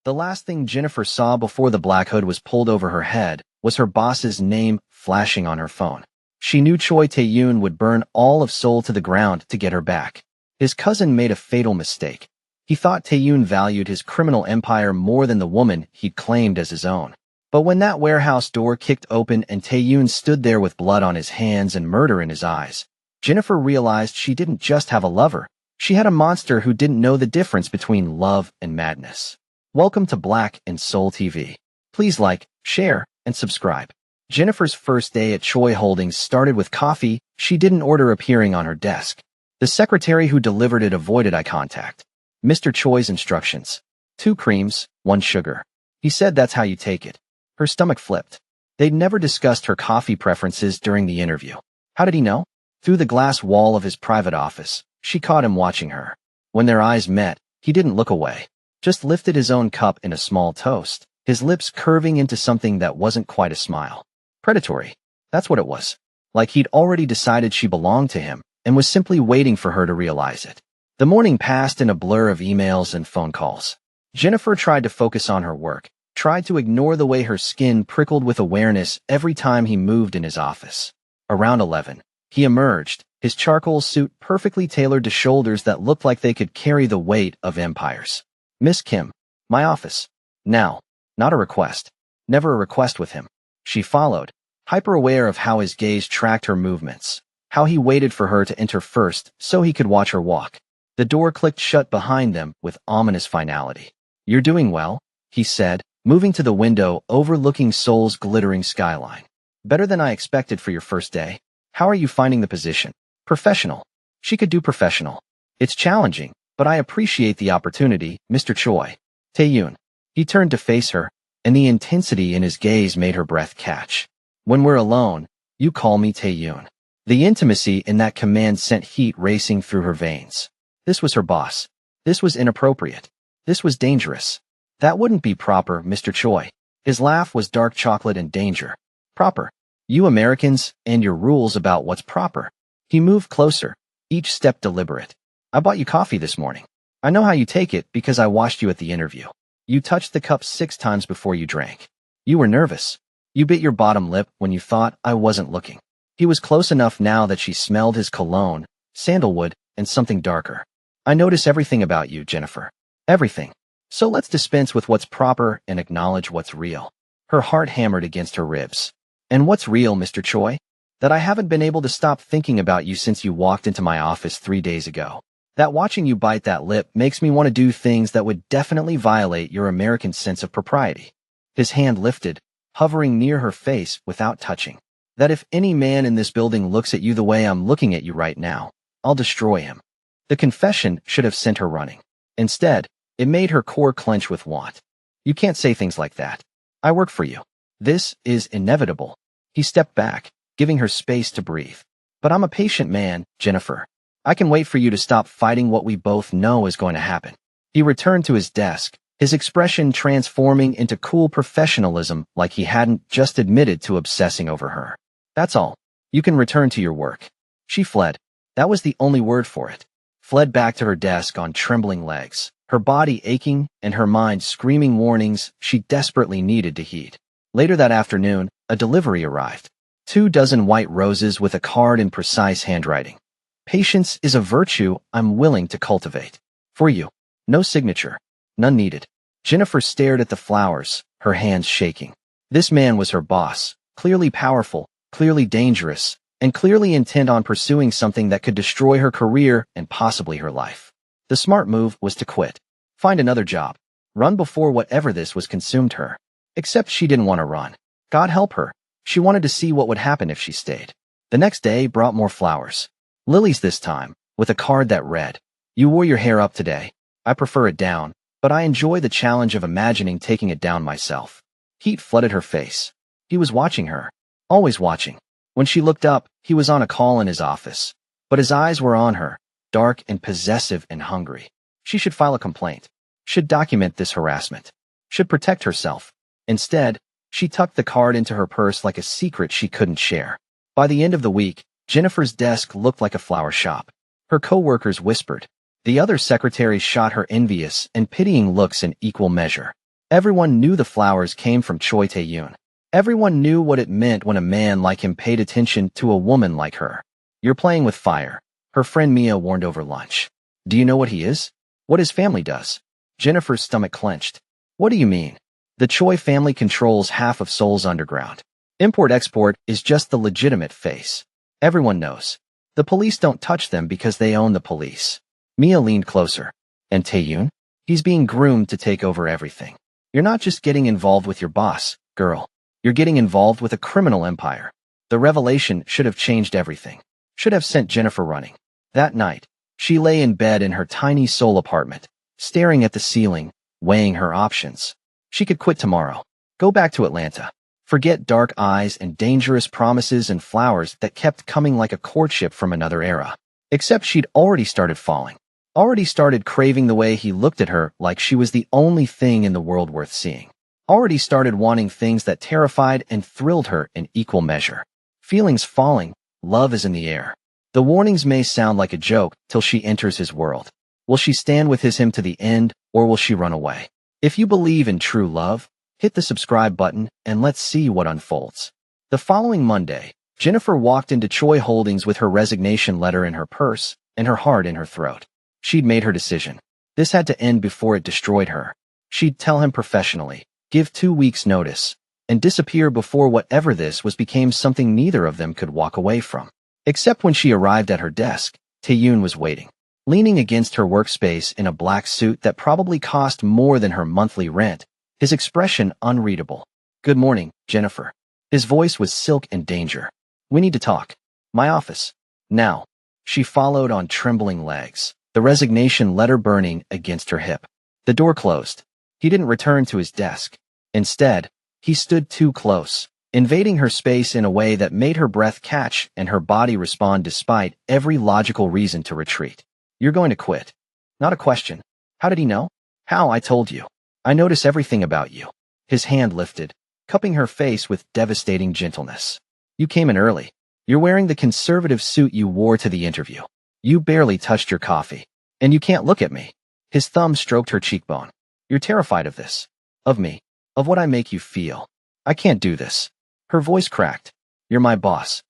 The last thing Jennifer saw before the black hood was pulled over her head was her boss's name flashing on her phone. She knew Choi Tae-yoon would burn all of Seoul to the ground to get her back. His cousin made a fatal mistake. He thought Tae-yoon valued his criminal empire more than the woman he'd claimed as his own. But when that warehouse door kicked open and Tae-yoon stood there with blood on his hands and murder in his eyes, Jennifer realized she didn't just have a lover. She had a monster who didn't know the difference between love and madness. Welcome to Black and Soul TV. Please like, share, and subscribe. Jennifer's first day at Choi Holdings started with coffee she didn't order appearing on her desk. The secretary who delivered it avoided eye contact. Mr. Choi's instructions. 2 creams, 1 sugar. He said that's how you take it. Her stomach flipped. They'd never discussed her coffee preferences during the interview. How did he know? Through the glass wall of his private office, she caught him watching her. When their eyes met, he didn't look away. Just lifted his own cup in a small toast, his lips curving into something that wasn't quite a smile. Predatory. That's what it was. Like he'd already decided she belonged to him and was simply waiting for her to realize it. The morning passed in a blur of emails and phone calls. Jennifer tried to focus on her work, tried to ignore the way her skin prickled with awareness every time he moved in his office. Around 11, he emerged, his charcoal suit perfectly tailored to shoulders that looked like they could carry the weight of empires. Miss Kim, my office. Now. Not a request. Never a request with him. She followed, hyper-aware of how his gaze tracked her movements, how he waited for her to enter first so he could watch her walk. The door clicked shut behind them with ominous finality. You're doing well, he said, moving to the window overlooking Seoul's glittering skyline. Better than I expected for your first day. How are you finding the position? Professional. She could do professional. It's challenging, but I appreciate the opportunity, Mr. Choi. Tae-yoon. He turned to face her, and the intensity in his gaze made her breath catch. When we're alone, you call me Tae-yoon. The intimacy in that command sent heat racing through her veins. This was her boss. This was inappropriate. This was dangerous. That wouldn't be proper, Mr. Choi. His laugh was dark chocolate and danger. Proper. You Americans and your rules about what's proper. He moved closer, each step deliberate. I bought you coffee this morning. I know how you take it because I watched you at the interview. You touched the cup 6 times before you drank. You were nervous. You bit your bottom lip when you thought I wasn't looking. He was close enough now that she smelled his cologne, sandalwood, and something darker. I notice everything about you, Jennifer. Everything. So let's dispense with what's proper and acknowledge what's real. Her heart hammered against her ribs. And what's real, Mr. Choi? That I haven't been able to stop thinking about you since you walked into my office 3 days ago. That watching you bite that lip makes me want to do things that would definitely violate your American sense of propriety. His hand lifted, hovering near her face without touching. That if any man in this building looks at you the way I'm looking at you right now, I'll destroy him. The confession should have sent her running. Instead, it made her core clench with want. You can't say things like that. I work for you. This is inevitable. He stepped back, giving her space to breathe. But I'm a patient man, Jennifer. I can wait for you to stop fighting what we both know is going to happen. He returned to his desk, his expression transforming into cool professionalism like he hadn't just admitted to obsessing over her. That's all. You can return to your work. She fled. That was the only word for it. Fled back to her desk on trembling legs, her body aching and her mind screaming warnings she desperately needed to heed. Later that afternoon, a delivery arrived. 24 white roses with a card in precise handwriting. Patience is a virtue I'm willing to cultivate. For you. No signature. None needed. Jennifer stared at the flowers, her hands shaking. This man was her boss, clearly powerful, clearly dangerous, and clearly intent on pursuing something that could destroy her career and possibly her life. The smart move was to quit. Find another job. Run before whatever this was consumed her. Except she didn't want to run. God help her. She wanted to see what would happen if she stayed. The next day brought more flowers. Lilies this time, with a card that read, You wore your hair up today. I prefer it down, but I enjoy the challenge of imagining taking it down myself. Heat flooded her face. He was watching her. Always watching. When she looked up, he was on a call in his office. But his eyes were on her, dark and possessive and hungry. She should file a complaint. Should document this harassment. Should protect herself. Instead, she tucked the card into her purse like a secret she couldn't share. By the end of the week, Jennifer's desk looked like a flower shop. Her co-workers whispered. The other secretaries shot her envious and pitying looks in equal measure. Everyone knew the flowers came from Choi Tae-yoon. Everyone knew what it meant when a man like him paid attention to a woman like her. You're playing with fire, her friend Mia warned over lunch. Do you know what he is? What his family does? Jennifer's stomach clenched. What do you mean? The Choi family controls half of Seoul's underground. Import-export is just the legitimate face. Everyone knows. The police don't touch them because they own the police. Mia leaned closer. And Tae-yoon? He's being groomed to take over everything. You're not just getting involved with your boss, girl. You're getting involved with a criminal empire. The revelation should have changed everything. Should have sent Jennifer running. That night, she lay in bed in her tiny Seoul apartment, staring at the ceiling, weighing her options. She could quit tomorrow. Go back to Atlanta. Forget dark eyes and dangerous promises and flowers that kept coming like a courtship from another era. Except she'd already started falling. Already started craving the way he looked at her like she was the only thing in the world worth seeing. Already started wanting things that terrified and thrilled her in equal measure. Feelings falling, love is in the air. The warnings may sound like a joke till she enters his world. Will she stand with him to the end, or will she run away? If you believe in true love, hit the subscribe button and let's see what unfolds. The following Monday, Jennifer walked into Choi Holdings with her resignation letter in her purse and her heart in her throat. She'd made her decision. This had to end before it destroyed her. She'd tell him professionally, give 2 weeks' notice, and disappear before whatever this was became something neither of them could walk away from. Except when she arrived at her desk, Tae-yoon was waiting. Leaning against her workspace in a black suit that probably cost more than her monthly rent, his expression unreadable. Good morning, Jennifer. His voice was silk and danger. We need to talk. My office. Now. She followed on trembling legs, the resignation letter burning against her hip. The door closed. He didn't return to his desk. Instead, he stood too close, invading her space in a way that made her breath catch and her body respond despite every logical reason to retreat. You're going to quit. Not a question. How did he know? How, I told you. I notice everything about you. His hand lifted, cupping her face with devastating gentleness. You came in early. You're wearing the conservative suit you wore to the interview. You barely touched your coffee. And you can't look at me. His thumb stroked her cheekbone. You're terrified of this. Of me. Of what I make you feel. I can't do this. Her voice cracked. You're my boss.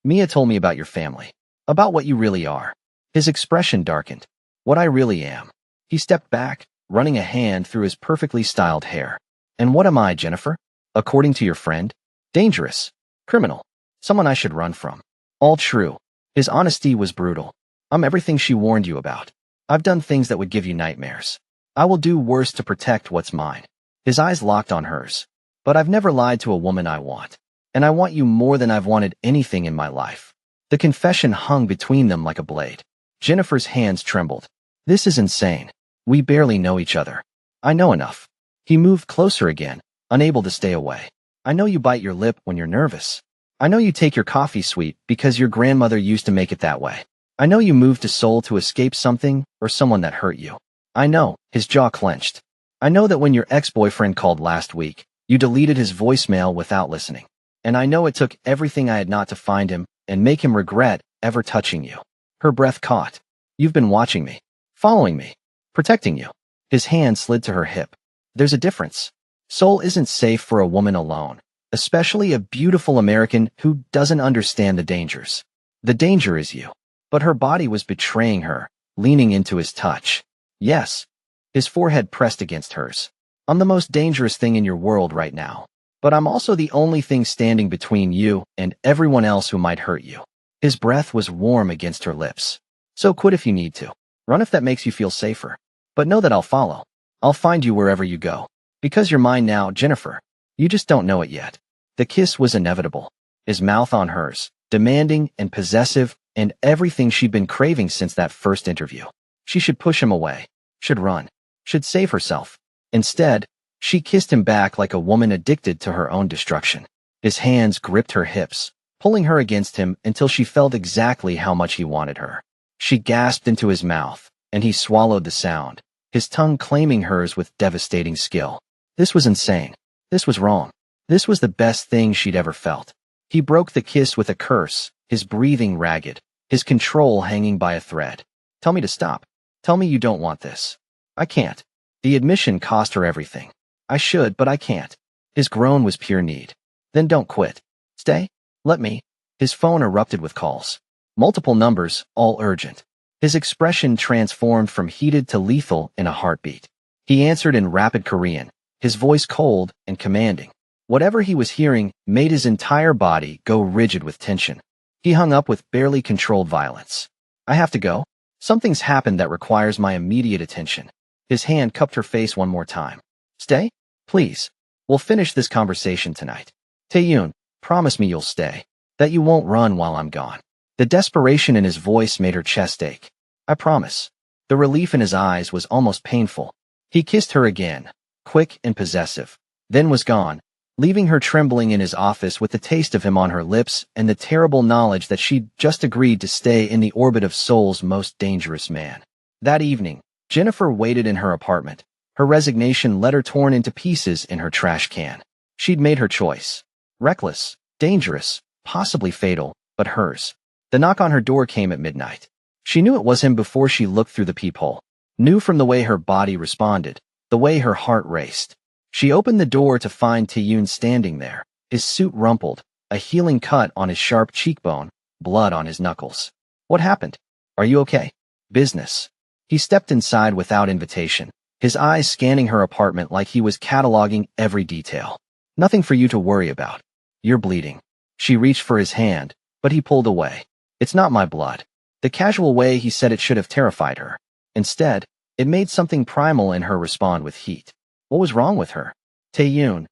Mia told me about your family. About what you really are. His expression darkened. What I really am. He stepped back, running a hand through his perfectly styled hair. And what am I, Jennifer? According to your friend? Dangerous. Criminal. Someone I should run from. All true. His honesty was brutal. I'm everything she warned you about. I've done things that would give you nightmares. I will do worse to protect what's mine. His eyes locked on hers. But I've never lied to a woman I want. And I want you more than I've wanted anything in my life. The confession hung between them like a blade. Jennifer's hands trembled. This is insane. We barely know each other. I know enough. He moved closer again, unable to stay away. I know you bite your lip when you're nervous. I know you take your coffee sweet because your grandmother used to make it that way. I know you moved to Seoul to escape something or someone that hurt you. I know, his jaw clenched. I know that when your ex-boyfriend called last week, you deleted his voicemail without listening. And I know it took everything I had not to find him and make him regret ever touching you. Her breath caught. You've been watching me, following me, protecting you. His hand slid to her hip. There's a difference. Seoul isn't safe for a woman alone, especially a beautiful American who doesn't understand the dangers. The danger is you. But her body was betraying her, leaning into his touch. Yes. His forehead pressed against hers. I'm the most dangerous thing in your world right now. But I'm also the only thing standing between you and everyone else who might hurt you. His breath was warm against her lips. So quit if you need to. Run if that makes you feel safer. But know that I'll follow. I'll find you wherever you go. Because you're mine now, Jennifer. You just don't know it yet. The kiss was inevitable. His mouth on hers, demanding and possessive, and everything she'd been craving since that first interview. She should push him away. Should run. Should save herself. Instead, she kissed him back like a woman addicted to her own destruction. His hands gripped her hips, pulling her against him until she felt exactly how much he wanted her. She gasped into his mouth, and he swallowed the sound, his tongue claiming hers with devastating skill. This was insane. This was wrong. This was the best thing she'd ever felt. He broke the kiss with a curse, his breathing ragged, his control hanging by a thread. Tell me to stop. Tell me you don't want this. I can't. The admission cost her everything. I should, but I can't. His groan was pure need. Then don't quit. Stay. Let me. His phone erupted with calls. Multiple numbers, all urgent. His expression transformed from heated to lethal in a heartbeat. He answered in rapid Korean, his voice cold and commanding. Whatever he was hearing made his entire body go rigid with tension. He hung up with barely controlled violence. I have to go. Something's happened that requires my immediate attention. His hand cupped her face one more time. Stay? Please. We'll finish this conversation tonight. Tae-yoon, promise me you'll stay. That you won't run while I'm gone. The desperation in his voice made her chest ache. I promise. The relief in his eyes was almost painful. He kissed her again, quick and possessive, then was gone, leaving her trembling in his office with the taste of him on her lips and the terrible knowledge that she'd just agreed to stay in the orbit of Seoul's most dangerous man. That evening, Jennifer waited in her apartment, her resignation letter torn into pieces in her trash can. She'd made her choice. Reckless, dangerous, possibly fatal, but hers. The knock on her door came at midnight. She knew it was him before she looked through the peephole, knew from the way her body responded, the way her heart raced. She opened the door to find Tae-yoon standing there, his suit rumpled, a healing cut on his sharp cheekbone, blood on his knuckles. What happened? Are you okay? Business. He stepped inside without invitation, his eyes scanning her apartment like he was cataloging every detail. Nothing for you to worry about. You're bleeding. She reached for his hand, but he pulled away. It's not my blood. The casual way he said it should have terrified her. Instead, it made something primal in her respond with heat. What was wrong with her? Tae-yoon,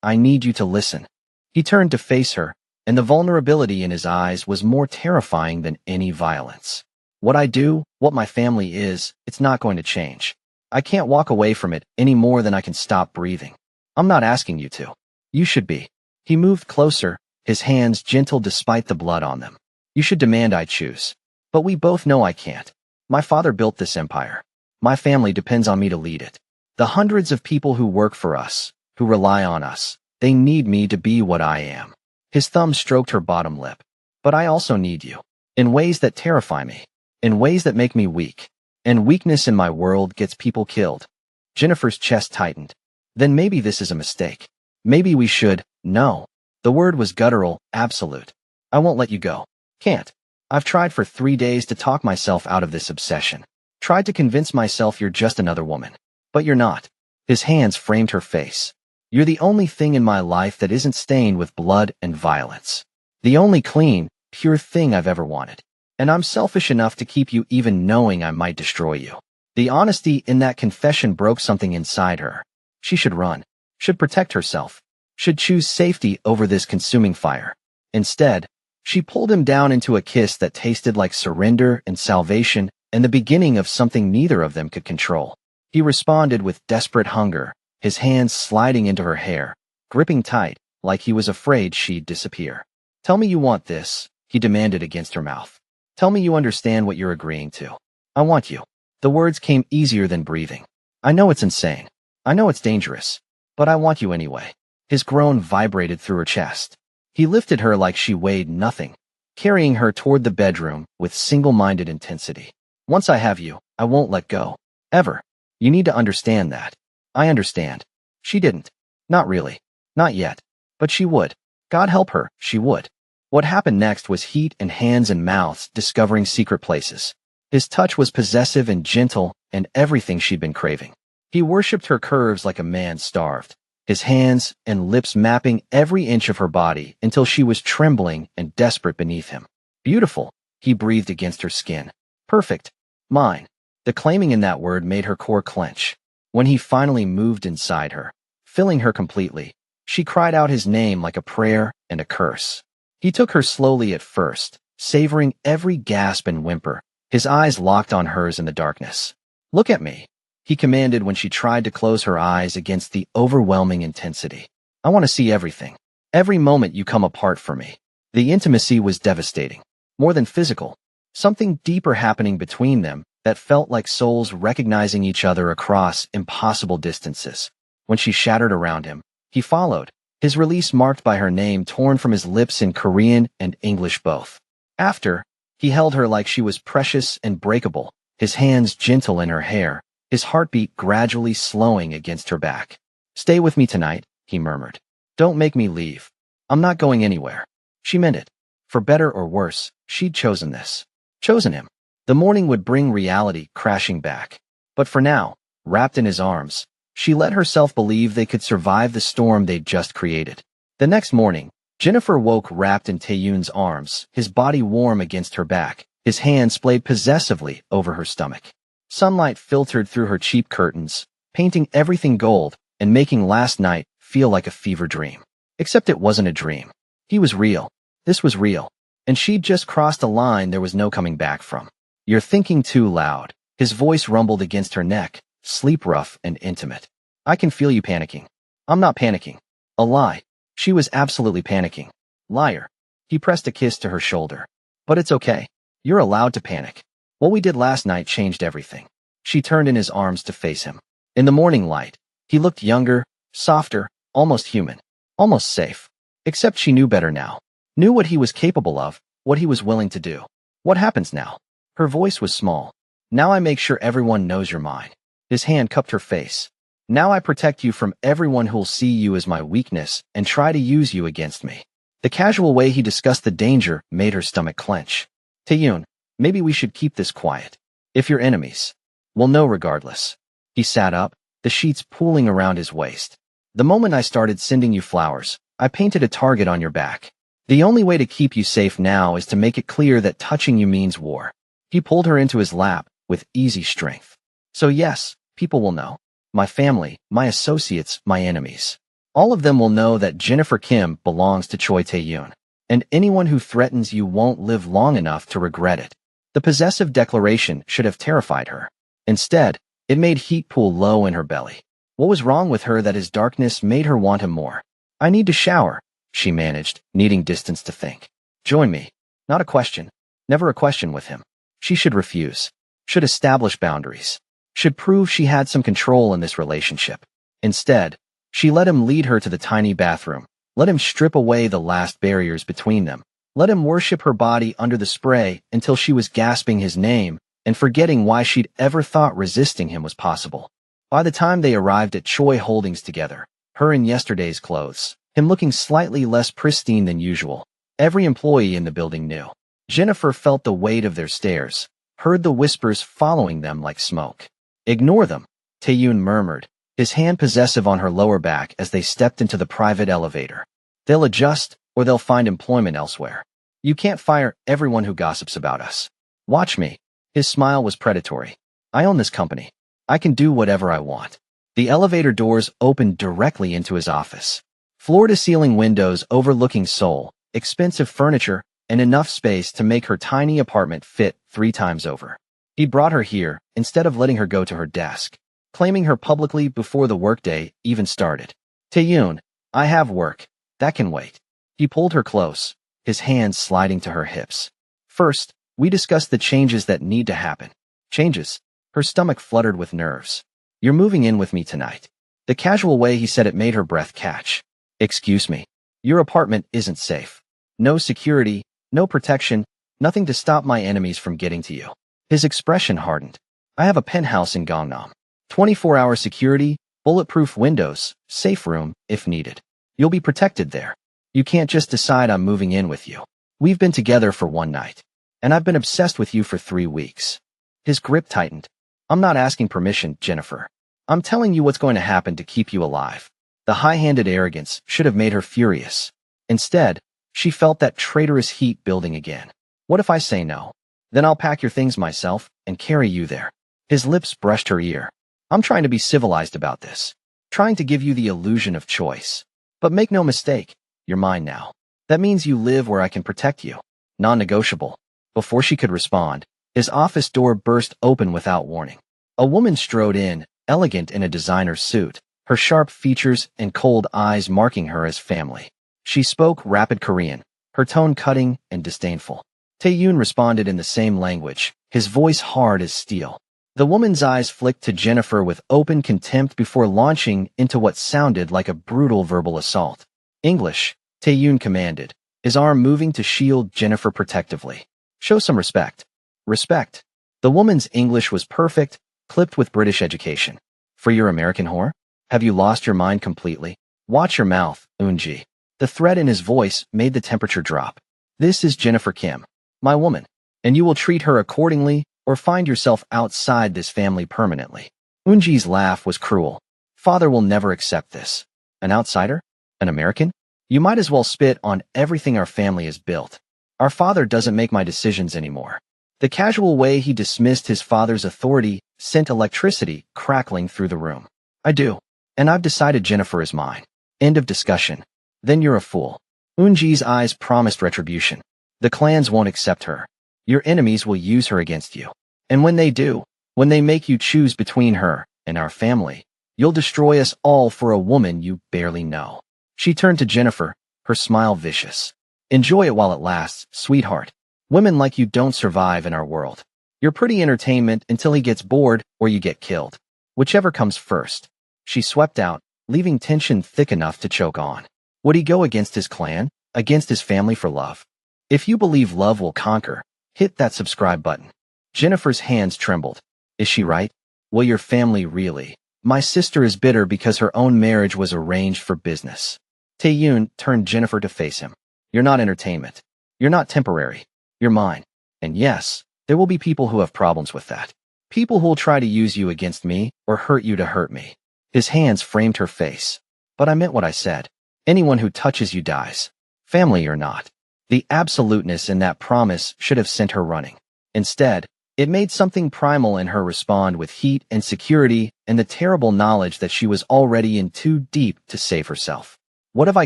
I need you to listen. He turned to face her, and the vulnerability in his eyes was more terrifying than any violence. What I do, what my family is, it's not going to change. I can't walk away from it any more than I can stop breathing. I'm not asking you to. You should be. He moved closer, his hands gentle despite the blood on them. You should demand I choose. But we both know I can't. My father built this empire. My family depends on me to lead it. The hundreds of people who work for us, who rely on us, they need me to be what I am. His thumb stroked her bottom lip. But I also need you. In ways that terrify me. In ways that make me weak. And weakness in my world gets people killed. Jennifer's chest tightened. Then maybe this is a mistake. Maybe we should, no. The word was guttural, absolute. I won't let you go. Can't. I've tried for 3 days to talk myself out of this obsession. Tried to convince myself you're just another woman. But you're not. His hands framed her face. You're the only thing in my life that isn't stained with blood and violence. The only clean, pure thing I've ever wanted. And I'm selfish enough to keep you even knowing I might destroy you. The honesty in that confession broke something inside her. She should run. Should protect herself. Should choose safety over this consuming fire. Instead, she pulled him down into a kiss that tasted like surrender and salvation and the beginning of something neither of them could control. He responded with desperate hunger, his hands sliding into her hair, gripping tight, like he was afraid she'd disappear. Tell me you want this, he demanded against her mouth. Tell me you understand what you're agreeing to. I want you. The words came easier than breathing. I know it's insane. I know it's dangerous. But I want you anyway. His groan vibrated through her chest. He lifted her like she weighed nothing, carrying her toward the bedroom with single-minded intensity. Once I have you, I won't let go. Ever. You need to understand that. I understand. She didn't. Not really. Not yet. But she would. God help her, she would. What happened next was heat and hands and mouths discovering secret places. His touch was possessive and gentle and everything she'd been craving. He worshipped her curves like a man starved, his hands and lips mapping every inch of her body until she was trembling and desperate beneath him. Beautiful, he breathed against her skin. Perfect. Mine. The claiming in that word made her core clench. When he finally moved inside her, filling her completely, she cried out his name like a prayer and a curse. He took her slowly at first, savoring every gasp and whimper, his eyes locked on hers in the darkness. Look at me, he commanded when she tried to close her eyes against the overwhelming intensity. I want to see everything. Every moment you come apart for me. The intimacy was devastating. More than physical. Something deeper happening between them that felt like souls recognizing each other across impossible distances. When she shattered around him, he followed, his release marked by her name torn from his lips in Korean and English both. After, he held her like she was precious and breakable, his hands gentle in her hair, his heartbeat gradually slowing against her back. "Stay with me tonight," he murmured. "Don't make me leave. I'm not going anywhere." She meant it. For better or worse, she'd chosen this. Chosen him. The morning would bring reality crashing back. But for now, wrapped in his arms, she let herself believe they could survive the storm they'd just created. The next morning, Jennifer woke wrapped in Taeyun's arms, his body warm against her back, his hands played possessively over her stomach. Sunlight filtered through her cheap curtains, painting everything gold and making last night feel like a fever dream. Except it wasn't a dream. He was real. This was real. And she'd just crossed a line there was no coming back from. "You're thinking too loud." His voice rumbled against her neck, sleep rough and intimate. "I can feel you panicking." "I'm not panicking." A lie. She was absolutely panicking. Liar. He pressed a kiss to her shoulder. "But it's okay. You're allowed to panic. What we did last night changed everything." She turned in his arms to face him. In the morning light, he looked younger, softer, almost human, almost safe. Except she knew better now. Knew what he was capable of, what he was willing to do. "What happens now?" Her voice was small. "Now I make sure everyone knows you're mine." His hand cupped her face. "Now I protect you from everyone who'll see you as my weakness and try to use you against me." The casual way he discussed the danger made her stomach clench. "Taeyun, maybe we should keep this quiet. If you're enemies, we'll know regardless." He sat up, the sheets pooling around his waist. "The moment I started sending you flowers, I painted a target on your back. The only way to keep you safe now is to make it clear that touching you means war." He pulled her into his lap with easy strength. "So yes, people will know. My family, my associates, my enemies. All of them will know that Jennifer Kim belongs to Choi Tae-yoon. And anyone who threatens you won't live long enough to regret it." The possessive declaration should have terrified her. Instead, it made heat pool low in her belly. What was wrong with her that his darkness made her want him more? "I need to shower," she managed, needing distance to think. "Join me." Not a question. Never a question with him. She should refuse. Should establish boundaries. Should prove she had some control in this relationship. Instead, she let him lead her to the tiny bathroom. Let him strip away the last barriers between them. Let him worship her body under the spray until she was gasping his name and forgetting why she'd ever thought resisting him was possible. By the time they arrived at Choi Holdings together, her in yesterday's clothes, him looking slightly less pristine than usual, every employee in the building knew. Jennifer felt the weight of their stares, heard the whispers following them like smoke. "Ignore them," Taeyun murmured, his hand possessive on her lower back as they stepped into the private elevator. "They'll adjust, or they'll find employment elsewhere. You can't fire everyone who gossips about us. Watch me." His smile was predatory. "I own this company. I can do whatever I want." The elevator doors opened directly into his office. Floor-to-ceiling windows overlooking Seoul, expensive furniture, and enough space to make her tiny apartment fit 3 times over. He brought her here instead of letting her go to her desk, claiming her publicly before the workday even started. "Taeyun, I have work. That can wait." He pulled her close, his hands sliding to her hips. "First, we discussed the changes that need to happen." "Changes?" Her stomach fluttered with nerves. "You're moving in with me tonight." The casual way he said it made her breath catch. "Excuse me. Your apartment isn't safe. No security, no protection, nothing to stop my enemies from getting to you." His expression hardened. "I have a penthouse in Gangnam. 24-hour security, bulletproof windows, safe room, if needed. You'll be protected there. You can't just decide I'm moving in with you. We've been together for 1 night. And I've been obsessed with you for 3 weeks." His grip tightened. "I'm not asking permission, Jennifer. I'm telling you what's going to happen to keep you alive." The high-handed arrogance should have made her furious. Instead, she felt that traitorous heat building again. "What if I say no? Then I'll pack your things myself and carry you there." His lips brushed her ear. "I'm trying to be civilized about this. Trying to give you the illusion of choice. But make no mistake, you're mine now. That means you live where I can protect you. Non-negotiable." Before she could respond, his office door burst open without warning. A woman strode in, elegant in a designer suit, her sharp features and cold eyes marking her as family. She spoke rapid Korean, her tone cutting and disdainful. Taeyun responded in the same language, his voice hard as steel. The woman's eyes flicked to Jennifer with open contempt before launching into what sounded like a brutal verbal assault. "English," Taeyun commanded, his arm moving to shield Jennifer protectively. "Show some respect." Respect. The woman's English was perfect, clipped with British education. For your American whore? Have you lost your mind completely? Watch your mouth, Eun-ji. The threat in his voice made the temperature drop. This is Jennifer Kim, my woman, and you will treat her accordingly or find yourself outside this family permanently. Eun-ji's laugh was cruel. Father will never accept this. An outsider? An American? You might as well spit on everything our family has built. Our father doesn't make my decisions anymore. The casual way he dismissed his father's authority sent electricity crackling through the room. I do. And I've decided Jennifer is mine. End of discussion. Then you're a fool. Eun-ji's eyes promised retribution. The clans won't accept her. Your enemies will use her against you. And when they do, when they make you choose between her and our family, you'll destroy us all for a woman you barely know. She turned to Jennifer, her smile vicious. Enjoy it while it lasts, sweetheart. Women like you don't survive in our world. You're pretty entertainment until he gets bored or you get killed. Whichever comes first. She swept out, leaving tension thick enough to choke on. Would he go against his clan, against his family for love? If you believe love will conquer, hit that subscribe button. Jennifer's hands trembled. Is she right? Will your family really? My sister is bitter because her own marriage was arranged for business. Tae-yoon turned Jennifer to face him. You're not entertainment. You're not temporary. You're mine. And yes, there will be people who have problems with that. People who will try to use you against me or hurt you to hurt me. His hands framed her face. But I meant what I said. Anyone who touches you dies. Family or not. The absoluteness in that promise should have sent her running. Instead, it made something primal in her respond with heat and security and the terrible knowledge that she was already in too deep to save herself. What have I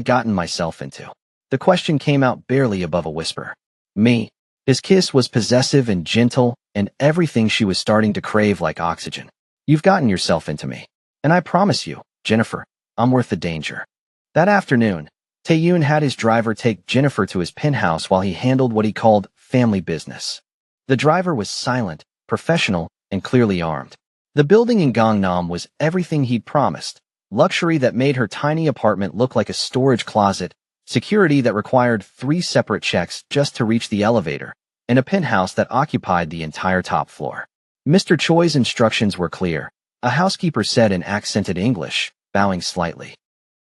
gotten myself into? The question came out barely above a whisper. Me. His kiss was possessive and gentle, and everything she was starting to crave like oxygen. You've gotten yourself into me. And I promise you, Jennifer, I'm worth the danger. That afternoon, Tae-yoon had his driver take Jennifer to his penthouse while he handled what he called family business. The driver was silent, professional, and clearly armed. The building in Gangnam was everything he'd promised. Luxury that made her tiny apartment look like a storage closet, security that required 3 separate checks just to reach the elevator, and a penthouse that occupied the entire top floor. Mr. Choi's instructions were clear. A housekeeper said in accented English, bowing slightly.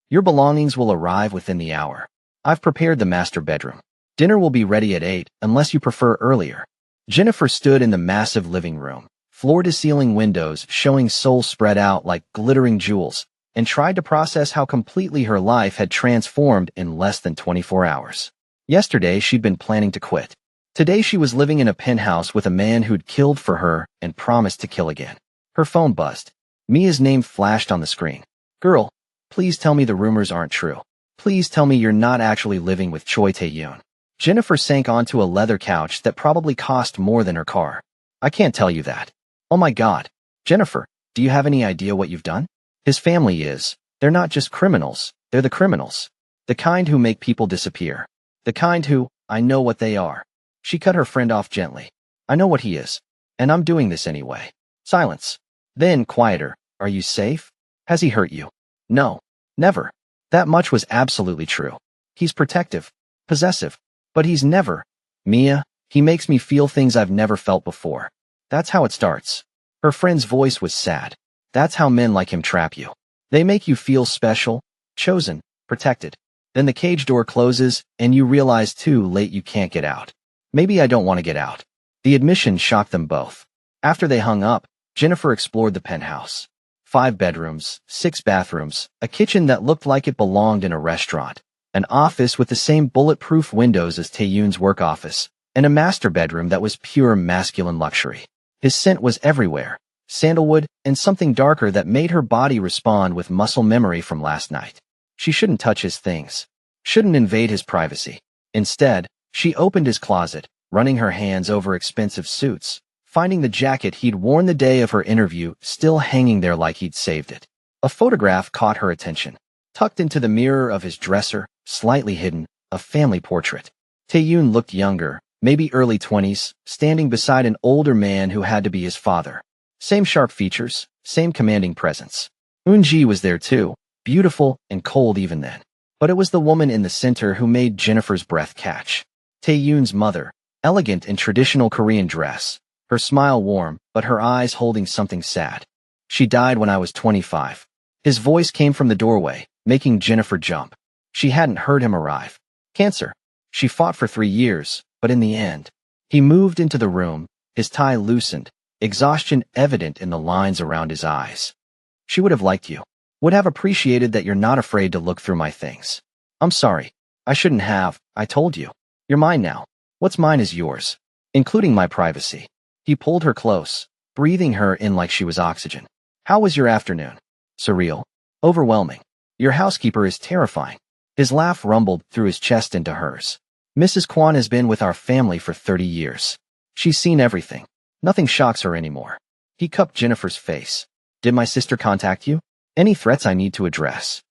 Your belongings will arrive within the hour. I've prepared the master bedroom. Dinner will be ready at 8 unless you prefer earlier. Jennifer stood in the massive living room, floor-to-ceiling windows showing Seoul spread out like glittering jewels, and tried to process how completely her life had transformed in less than 24 hours. Yesterday, she'd been planning to quit. Today, she was living in a penthouse with a man who'd killed for her and promised to kill again. Her phone buzzed. Mia's name flashed on the screen. Girl, please tell me the rumors aren't true. Please tell me you're not actually living with Choi Tae-yoon. Jennifer sank onto a leather couch that probably cost more than her car. I can't tell you that. Oh my God. Jennifer, do you have any idea what you've done? His family is. They're not just criminals. They're the criminals. The kind who make people disappear. The kind who, I know what they are. She cut her friend off gently. I know what he is. And I'm doing this anyway. Silence. Then, quieter. Are you safe? Has he hurt you? No. Never. That much was absolutely true. He's protective. Possessive. But he's never. Mia, he makes me feel things I've never felt before. That's how it starts. Her friend's voice was sad. That's how men like him trap you. They make you feel special, chosen, protected. Then the cage door closes, and you realize too late you can't get out. Maybe I don't want to get out. The admission shocked them both. After they hung up, Jennifer explored the penthouse. 5 bedrooms, 6 bathrooms, a kitchen that looked like it belonged in a restaurant, an office with the same bulletproof windows as Tae-yoon's work office, and a master bedroom that was pure masculine luxury. His scent was everywhere, sandalwood and something darker that made her body respond with muscle memory from last night. She shouldn't touch his things. Shouldn't invade his privacy. Instead, she opened his closet, running her hands over expensive suits, finding the jacket he'd worn the day of her interview still hanging there like he'd saved it. A photograph caught her attention. Tucked into the mirror of his dresser, slightly hidden, a family portrait. Tae-yoon looked younger, maybe early 20s, standing beside an older man who had to be his father. Same sharp features, same commanding presence. Eun-ji was there too, beautiful and cold even then. But it was the woman in the center who made Jennifer's breath catch. Tae-yoon's mother, elegant in traditional Korean dress, her smile warm, but her eyes holding something sad. She died when I was 25. His voice came from the doorway, making Jennifer jump. She hadn't heard him arrive. Cancer. She fought for 3 years, but in the end. He moved into the room, his tie loosened, exhaustion evident in the lines around his eyes. She would have liked you. Would have appreciated that you're not afraid to look through my things. I'm sorry. I shouldn't have. I told you. You're mine now. What's mine is yours, including my privacy. He pulled her close, breathing her in like she was oxygen. How was your afternoon? Surreal. Overwhelming. Your housekeeper is terrifying. His laugh rumbled through his chest into hers. Mrs. Kwan has been with our family for 30 years. She's seen everything. Nothing shocks her anymore. He cupped Jennifer's face. Did my sister contact you? Any threats I need to address?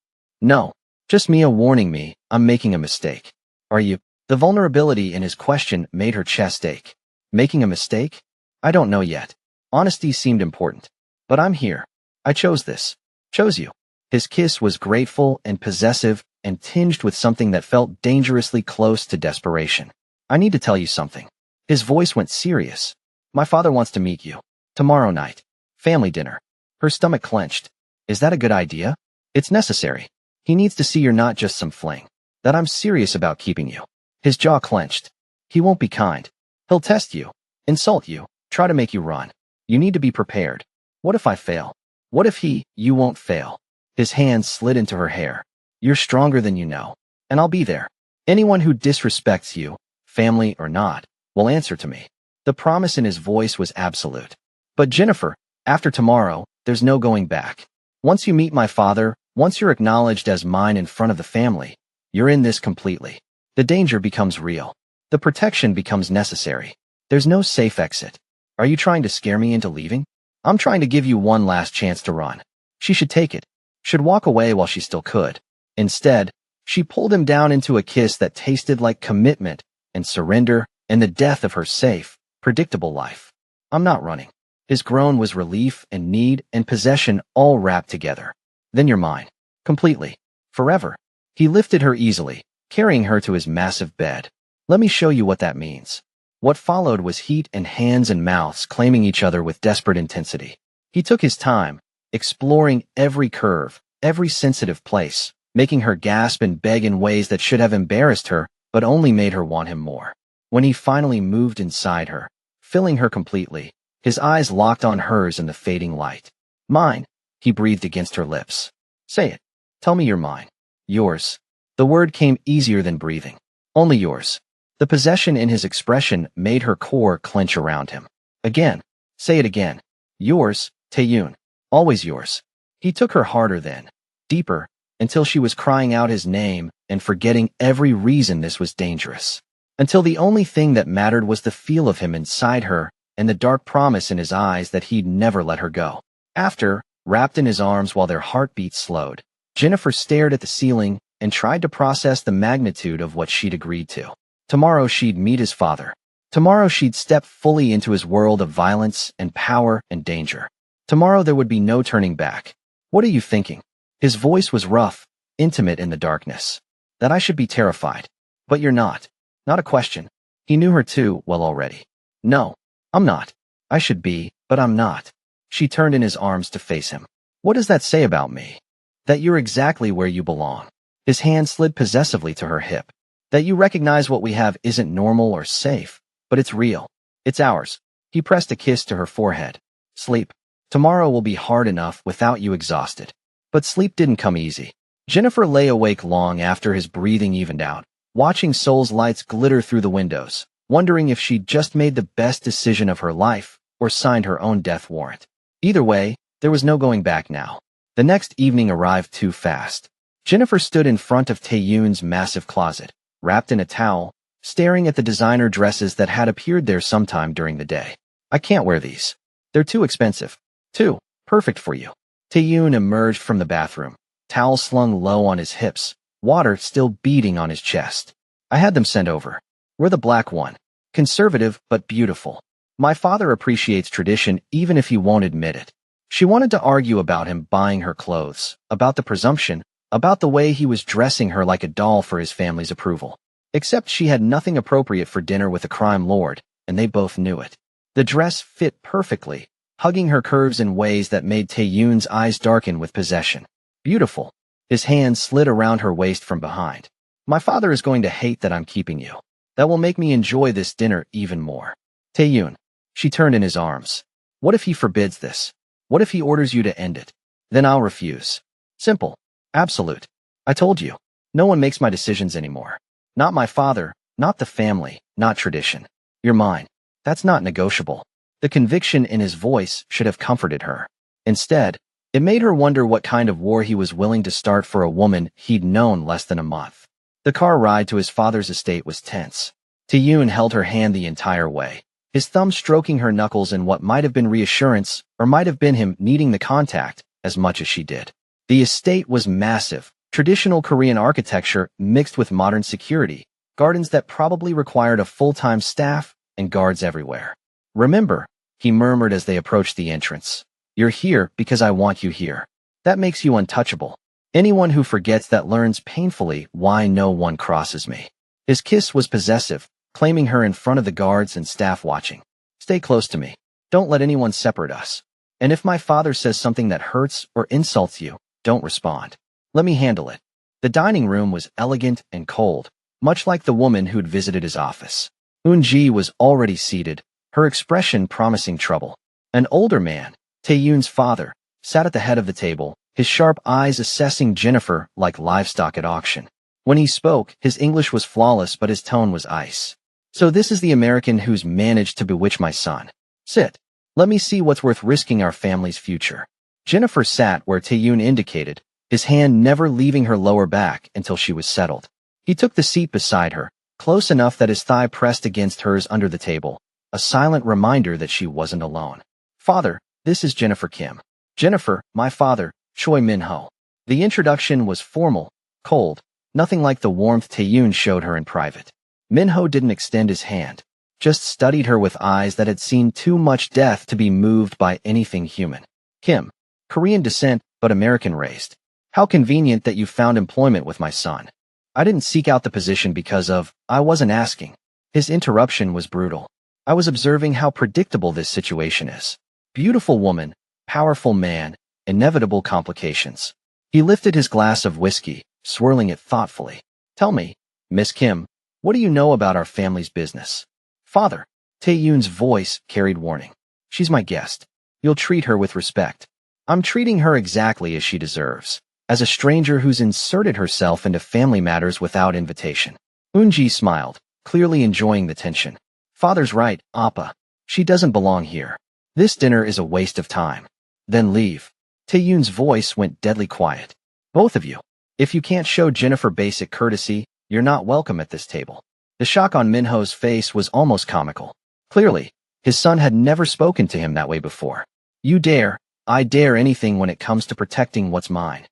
No. Just Mia warning me I'm making a mistake. Are you? The vulnerability in his question made her chest ache. Making a mistake? I don't know yet. Honesty seemed important. But I'm here. I chose this. Chose you. His kiss was grateful and possessive and tinged with something that felt dangerously close to desperation. I need to tell you something. His voice went serious. My father wants to meet you. Tomorrow night. Family dinner. Her stomach clenched. Is that a good idea? It's necessary. He needs to see you're not just some fling. That I'm serious about keeping you. His jaw clenched. He won't be kind. He'll test you. Insult you. Try to make you run. You need to be prepared. What if I fail? What if you won't fail? His hand slid into her hair. You're stronger than you know. And I'll be there. Anyone who disrespects you, family or not, will answer to me. The promise in his voice was absolute. But Jennifer, after tomorrow, there's no going back. Once you meet my father, once you're acknowledged as mine in front of the family, you're in this completely. The danger becomes real. The protection becomes necessary. There's no safe exit. Are you trying to scare me into leaving? I'm trying to give you one last chance to run. She should take it. Should walk away while she still could. Instead, she pulled him down into a kiss that tasted like commitment and surrender and the death of her safe, predictable life. I'm not running. His groan was relief and need and possession all wrapped together. Then you're mine. Completely. Forever. He lifted her easily, carrying her to his massive bed. Let me show you what that means. What followed was heat and hands and mouths claiming each other with desperate intensity. He took his time, exploring every curve, every sensitive place, making her gasp and beg in ways that should have embarrassed her, but only made her want him more. When he finally moved inside her, filling her completely, his eyes locked on hers in the fading light. Mine, he breathed against her lips. Say it. Tell me you're mine. Yours. The word came easier than breathing. Only yours. The possession in his expression made her core clench around him. Again. Say it again. Yours, Taeyun. Always yours. He took her harder then, deeper, until she was crying out his name and forgetting every reason this was dangerous. Until the only thing that mattered was the feel of him inside her and the dark promise in his eyes that he'd never let her go. After, wrapped in his arms while their heartbeats slowed, Jennifer stared at the ceiling and tried to process the magnitude of what she'd agreed to. Tomorrow she'd meet his father. Tomorrow she'd step fully into his world of violence and power and danger. Tomorrow there would be no turning back. What are you thinking? His voice was rough, intimate in the darkness. That I should be terrified. But you're not. Not a question. He knew her too well already. No, I'm not. I should be, but I'm not. She turned in his arms to face him. What does that say about me? That you're exactly where you belong. His hand slid possessively to her hip. That you recognize what we have isn't normal or safe, but it's real. It's ours. He pressed a kiss to her forehead. Sleep. Tomorrow will be hard enough without you exhausted. But sleep didn't come easy. Jennifer lay awake long after his breathing evened out, watching Seoul's lights glitter through the windows, wondering if she'd just made the best decision of her life or signed her own death warrant. Either way, there was no going back now. The next evening arrived too fast. Jennifer stood in front of Taeyun's massive closet, wrapped in a towel, staring at the designer dresses that had appeared there sometime during the day. I can't wear these. They're too expensive. Too perfect for you. Taeyun emerged from the bathroom, towel slung low on his hips, water still beating on his chest. I had them sent over. We're the black one. Conservative but beautiful. My father appreciates tradition even if he won't admit it. She wanted to argue about him buying her clothes, about the presumption, about the way he was dressing her like a doll for his family's approval. Except she had nothing appropriate for dinner with a crime lord, and they both knew it. The dress fit perfectly, hugging her curves in ways that made Tae-yoon's eyes darken with possession. Beautiful. His hand slid around her waist from behind. My father is going to hate that I'm keeping you. That will make me enjoy this dinner even more. Tae-yoon. She turned in his arms. What if he forbids this? What if he orders you to end it? Then I'll refuse. Simple. Absolute. I told you. No one makes my decisions anymore. Not my father, not the family, not tradition. You're mine. That's not negotiable. The conviction in his voice should have comforted her. Instead, it made her wonder what kind of war he was willing to start for a woman he'd known less than a month. The car ride to his father's estate was tense. Tae-yoon held her hand the entire way, his thumb stroking her knuckles in what might have been reassurance or might have been him needing the contact as much as she did. The estate was massive, traditional Korean architecture mixed with modern security, gardens that probably required a full-time staff and guards everywhere. Remember, he murmured as they approached the entrance. You're here because I want you here. That makes you untouchable. Anyone who forgets that learns painfully why no one crosses me. His kiss was possessive, claiming her in front of the guards and staff watching. Stay close to me. Don't let anyone separate us. And if my father says something that hurts or insults you, don't respond. Let me handle it. The dining room was elegant and cold, much like the woman who'd visited his office. Eun-ji was already seated, her expression promising trouble. An older man, Tae-yoon's father, sat at the head of the table, his sharp eyes assessing Jennifer like livestock at auction. When he spoke, his English was flawless but his tone was ice. So this is the American who's managed to bewitch my son. Sit. Let me see what's worth risking our family's future. Jennifer sat where Tae-yoon indicated, his hand never leaving her lower back until she was settled. He took the seat beside her, close enough that his thigh pressed against hers under the table, a silent reminder that she wasn't alone. Father, this is Jennifer Kim. Jennifer, my father, Choi Min-ho. The introduction was formal, cold, nothing like the warmth Tae-yoon showed her in private. Min-ho didn't extend his hand, just studied her with eyes that had seen too much death to be moved by anything human. Kim, Korean descent but American raised. How convenient that you found employment with my son. I didn't seek out the position because of, I wasn't asking. His interruption was brutal. I was observing how predictable this situation is. Beautiful woman, powerful man, inevitable complications. He lifted his glass of whiskey, swirling it thoughtfully. Tell me, Miss Kim, what do you know about our family's business? Father, Tae-yoon's voice carried warning. She's my guest. You'll treat her with respect. I'm treating her exactly as she deserves, as a stranger who's inserted herself into family matters without invitation. Eun-ji smiled, clearly enjoying the tension. Father's right, Appa. She doesn't belong here. This dinner is a waste of time. Then leave. Tae-yoon's voice went deadly quiet. Both of you. If you can't show Jennifer basic courtesy, you're not welcome at this table. The shock on Min-ho's face was almost comical. Clearly, his son had never spoken to him that way before. You dare, I dare anything when it comes to protecting what's mine.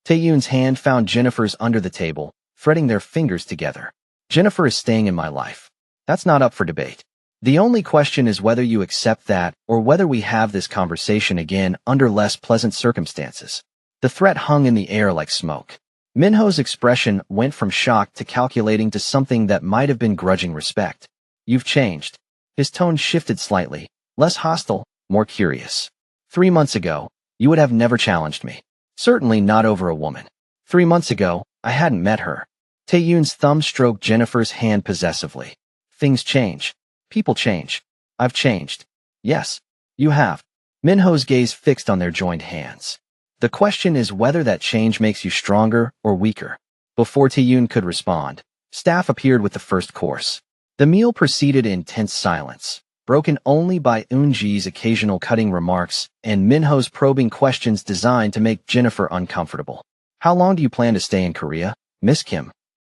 Tae-yoon's hand found Jennifer's under the table, threading their fingers together. Jennifer is staying in my life. That's not up for debate. The only question is whether you accept that or whether we have this conversation again under less pleasant circumstances. The threat hung in the air like smoke. Min-ho's expression went from shock to calculating to something that might have been grudging respect. You've changed. His tone shifted slightly, less hostile, more curious. 3 months ago, you would have never challenged me. Certainly not over a woman. 3 months ago, I hadn't met her. Tae-yoon's thumb stroked Jennifer's hand possessively. Things change. People change. I've changed. Yes, you have. Min-ho's gaze fixed on their joined hands. The question is whether that change makes you stronger or weaker. Before Tae-yoon could respond, staff appeared with the first course. The meal proceeded in tense silence, broken only by Eun-ji's occasional cutting remarks and Min-ho's probing questions designed to make Jennifer uncomfortable. How long do you plan to stay in Korea, Miss Kim?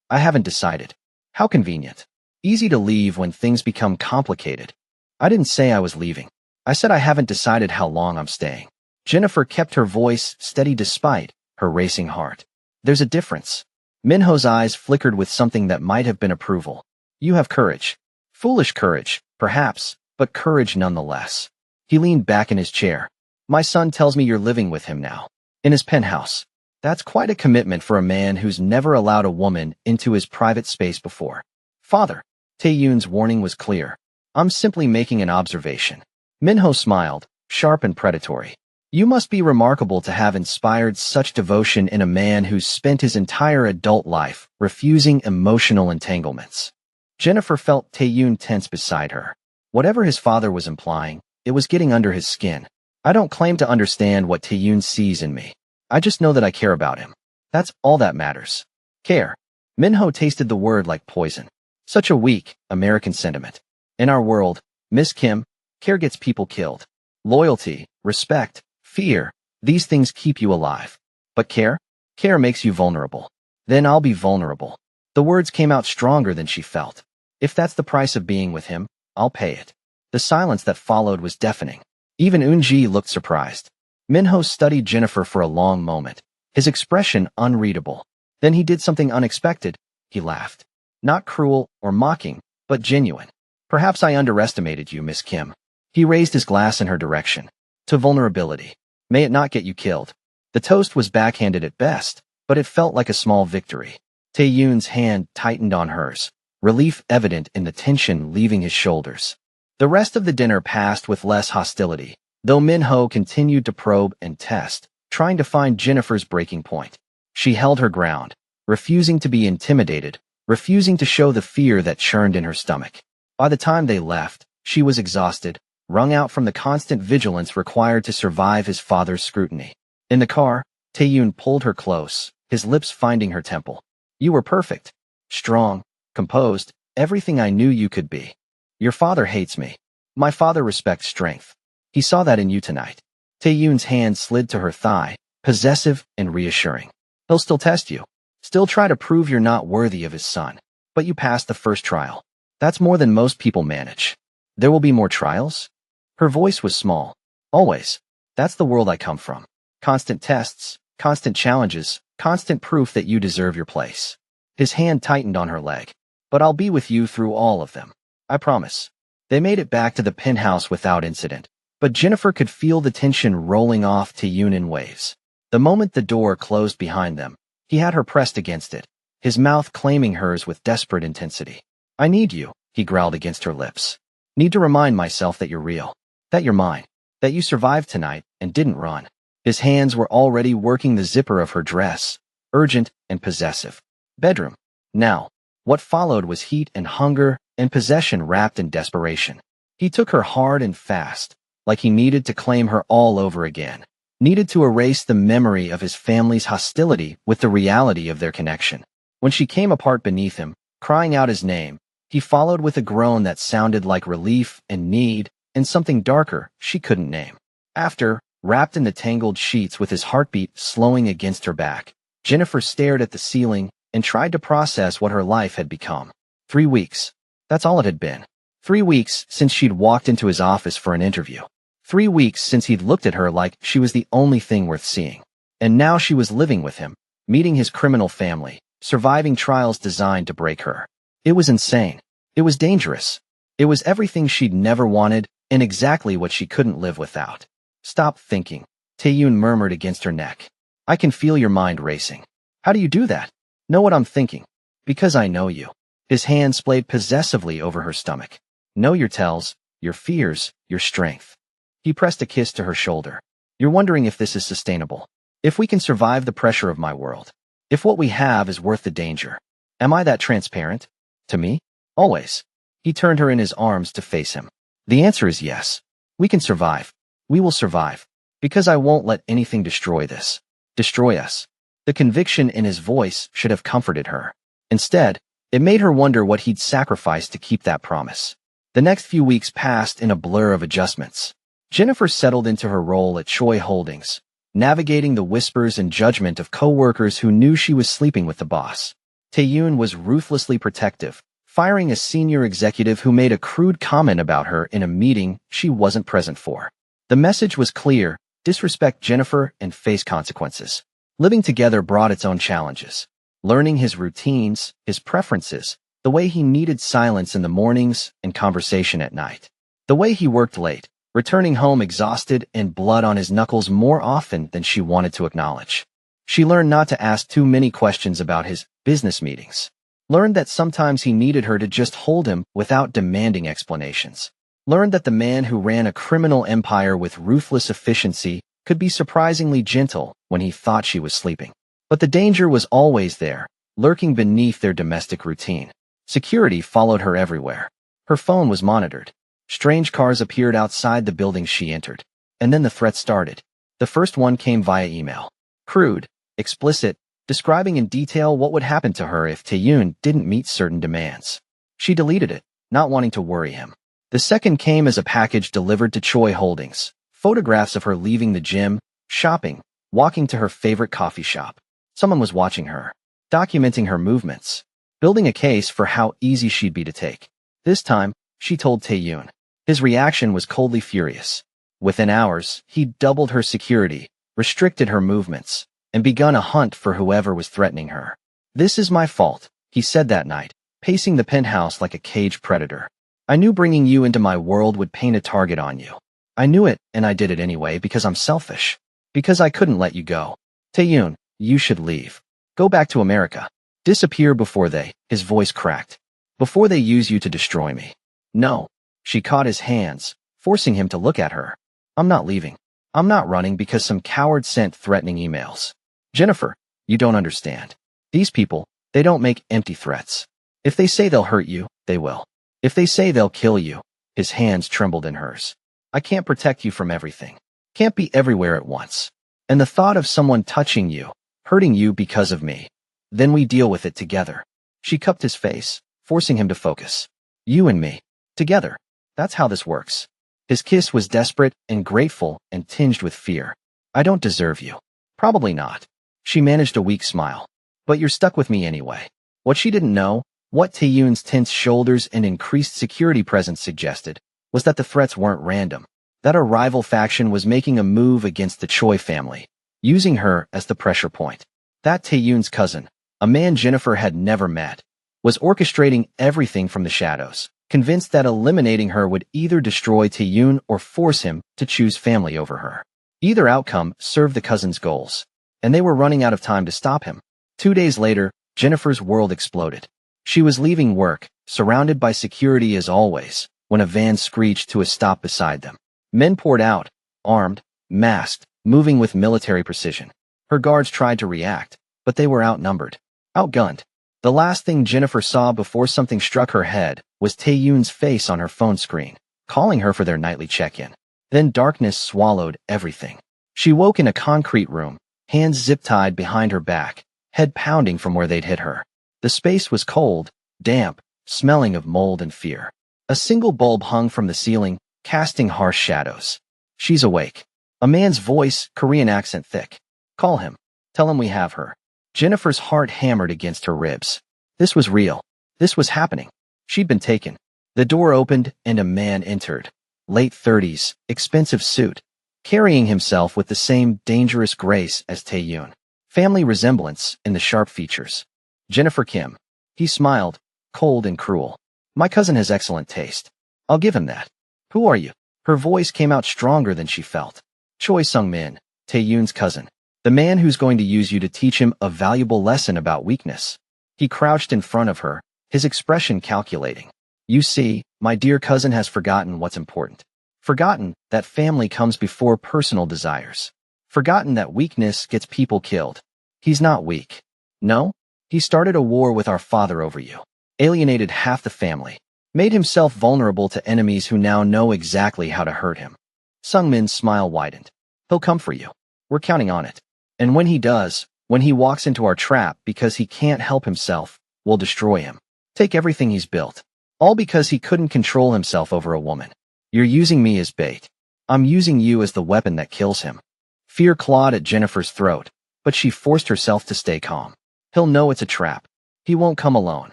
I haven't decided. How convenient. Easy to leave when things become complicated. I didn't say I was leaving. I said I haven't decided how long I'm staying. Jennifer kept her voice steady despite her racing heart. There's a difference. Min-ho's eyes flickered with something that might have been approval. You have courage. Foolish courage, perhaps, but courage nonetheless. He leaned back in his chair. My son tells me you're living with him now. In his penthouse. That's quite a commitment for a man who's never allowed a woman into his private space before. Father, Tae-yoon's warning was clear. I'm simply making an observation. Minho smiled, sharp and predatory. You must be remarkable to have inspired such devotion in a man who's spent his entire adult life refusing emotional entanglements. Jennifer felt Tae-yoon tense beside her. Whatever his father was implying, it was getting under his skin. I don't claim to understand what Tae-yoon sees in me. I just know that I care about him. That's all that matters. Care. Minho tasted the word like poison. Such a weak, American sentiment. In our world, Miss Kim, care gets people killed. Loyalty, respect, fear, these things keep you alive. But care? Care makes you vulnerable. Then I'll be vulnerable. The words came out stronger than she felt. If that's the price of being with him, I'll pay it. The silence that followed was deafening. Even Eun-ji looked surprised. Minho studied Jennifer for a long moment, his expression unreadable. Then he did something unexpected. He laughed. Not cruel or mocking, but genuine. Perhaps I underestimated you, Miss Kim. He raised his glass in her direction. To vulnerability. May it not get you killed. The toast was backhanded at best, but it felt like a small victory. Tae-yoon's hand tightened on hers, relief evident in the tension leaving his shoulders. The rest of the dinner passed with less hostility, though Minho continued to probe and test, trying to find Jennifer's breaking point. She held her ground, refusing to be intimidated, refusing to show the fear that churned in her stomach. By the time they left, she was exhausted, wrung out from the constant vigilance required to survive his father's scrutiny. In the car, Tae-yoon pulled her close, his lips finding her temple. You were perfect. Strong, composed, everything I knew you could be. Your father hates me. My father respects strength. He saw that in you tonight. Tae-yoon's hand slid to her thigh, possessive and reassuring. He'll still test you. Still try to prove you're not worthy of his son. But you passed the first trial. That's more than most people manage. There will be more trials? Her voice was small. Always. That's the world I come from. Constant tests, constant challenges, constant proof that you deserve your place. His hand tightened on her leg. But I'll be with you through all of them. I promise. They made it back to the penthouse without incident, but Jennifer could feel the tension rolling off Tae-yoon in waves. The moment the door closed behind them, he had her pressed against it, his mouth claiming hers with desperate intensity. I need you, he growled against her lips. Need to remind myself that you're real, that you're mine, that you survived tonight and didn't run. His hands were already working the zipper of her dress, urgent and possessive. Bedroom. Now. What followed was heat and hunger and possession wrapped in desperation. He took her hard and fast, like he needed to claim her all over again, needed to erase the memory of his family's hostility with the reality of their connection. When she came apart beneath him, crying out his name, he followed with a groan that sounded like relief and need and something darker she couldn't name. After, wrapped in the tangled sheets with his heartbeat slowing against her back, Jennifer stared at the ceiling and tried to process what her life had become. 3 weeks. That's all it had been. 3 weeks since she'd walked into his office for an interview. 3 weeks since he'd looked at her like she was the only thing worth seeing. And now she was living with him, meeting his criminal family, surviving trials designed to break her. It was insane. It was dangerous. It was everything she'd never wanted and exactly what she couldn't live without. Stop thinking, Tae-yoon murmured against her neck. I can feel your mind racing. How do you do that? Know what I'm thinking. Because I know you. His hand splayed possessively over her stomach. Know your tells, your fears, your strength. He pressed a kiss to her shoulder. You're wondering if this is sustainable. If we can survive the pressure of my world. If what we have is worth the danger. Am I that transparent? To me? Always. He turned her in his arms to face him. The answer is yes. We can survive. We will survive. Because I won't let anything destroy this. Destroy us. The conviction in his voice should have comforted her. Instead, it made her wonder what he'd sacrificed to keep that promise. The next few weeks passed in a blur of adjustments. Jennifer settled into her role at Choi Holdings, navigating the whispers and judgment of co-workers who knew she was sleeping with the boss. Tae-yoon was ruthlessly protective, firing a senior executive who made a crude comment about her in a meeting she wasn't present for. The message was clear: disrespect Jennifer and face consequences. Living together brought its own challenges. Learning his routines, his preferences, the way he needed silence in the mornings and conversation at night. The way he worked late, returning home exhausted and blood on his knuckles more often than she wanted to acknowledge. She learned not to ask too many questions about his business meetings. Learned that sometimes he needed her to just hold him without demanding explanations. Learned that the man who ran a criminal empire with ruthless efficiency could be surprisingly gentle when he thought she was sleeping. But the danger was always there, lurking beneath their domestic routine. Security followed her everywhere. Her phone was monitored. Strange cars appeared outside the buildings she entered. And then the threat started. The first one came via email. Crude, explicit, describing in detail what would happen to her if Tae-yoon didn't meet certain demands. She deleted it, not wanting to worry him. The second came as a package delivered to Choi Holdings. Photographs of her leaving the gym, shopping, walking to her favorite coffee shop. Someone was watching her, documenting her movements, building a case for how easy she'd be to take. This time, she told Tae-yoon. His reaction was coldly furious. Within hours, he'd doubled her security, restricted her movements, and begun a hunt for whoever was threatening her. "This is my fault," he said that night, pacing the penthouse like a caged predator. "I knew bringing you into my world would paint a target on you. I knew it, and I did it anyway because I'm selfish. Because I couldn't let you go. Tae-yoon, you should leave. Go back to America. Disappear before they," his voice cracked, "before they use you to destroy me." "No." She caught his hands, forcing him to look at her. "I'm not leaving. I'm not running because some coward sent threatening emails. Jennifer, you don't understand. These people, they don't make empty threats. If they say they'll hurt you, they will. If they say they'll kill you," his hands trembled in hers. "I can't protect you from everything. Can't be everywhere at once. And the thought of someone touching you, hurting you because of me, then we deal with it together." She cupped his face, forcing him to focus. "You and me. Together. That's how this works." His kiss was desperate and grateful and tinged with fear. "I don't deserve you." "Probably not." She managed a weak smile. "But you're stuck with me anyway." What she didn't know, what Tae-yoon's tense shoulders and increased security presence suggested, was that the threats weren't random. That a rival faction was making a move against the Choi family, using her as the pressure point. That Tae-yoon's cousin, a man Jennifer had never met, was orchestrating everything from the shadows, convinced that eliminating her would either destroy Tae-yoon or force him to choose family over her. Either outcome served the cousin's goals, and they were running out of time to stop him. 2 days later, Jennifer's world exploded. She was leaving work, surrounded by security as always, when a van screeched to a stop beside them. Men poured out, armed, masked, moving with military precision. Her guards tried to react, but they were outnumbered, outgunned. The last thing Jennifer saw before something struck her head was Tae-yoon's face on her phone screen, calling her for their nightly check-in. Then darkness swallowed everything. She woke in a concrete room, hands zip-tied behind her back, head pounding from where they'd hit her. The space was cold, damp, smelling of mold and fear. A single bulb hung from the ceiling, casting harsh shadows. "She's awake." A man's voice, Korean accent thick. "Call him. Tell him we have her." Jennifer's heart hammered against her ribs. This was real. This was happening. She'd been taken. The door opened and a man entered. Late 30s, expensive suit, carrying himself with the same dangerous grace as Tae-yoon. Family resemblance in the sharp features. "Jennifer Kim." He smiled, cold and cruel. "My cousin has excellent taste. I'll give him that." "Who are you?" Her voice came out stronger than she felt. "Choi Sung-min, Tae-yoon's cousin. The man who's going to use you to teach him a valuable lesson about weakness." He crouched in front of her, his expression calculating. "You see, my dear cousin has forgotten what's important. Forgotten that family comes before personal desires. Forgotten that weakness gets people killed. He's not weak. No? He started a war with our father over you. Alienated half the family. Made himself vulnerable to enemies who now know exactly how to hurt him." Sung-min's smile widened. "He'll come for you. We're counting on it. And when he does, when he walks into our trap because he can't help himself, we'll destroy him. Take everything he's built. All because he couldn't control himself over a woman. You're using me as bait. I'm using you as the weapon that kills him." Fear clawed at Jennifer's throat, but she forced herself to stay calm. "He'll know it's a trap. He won't come alone.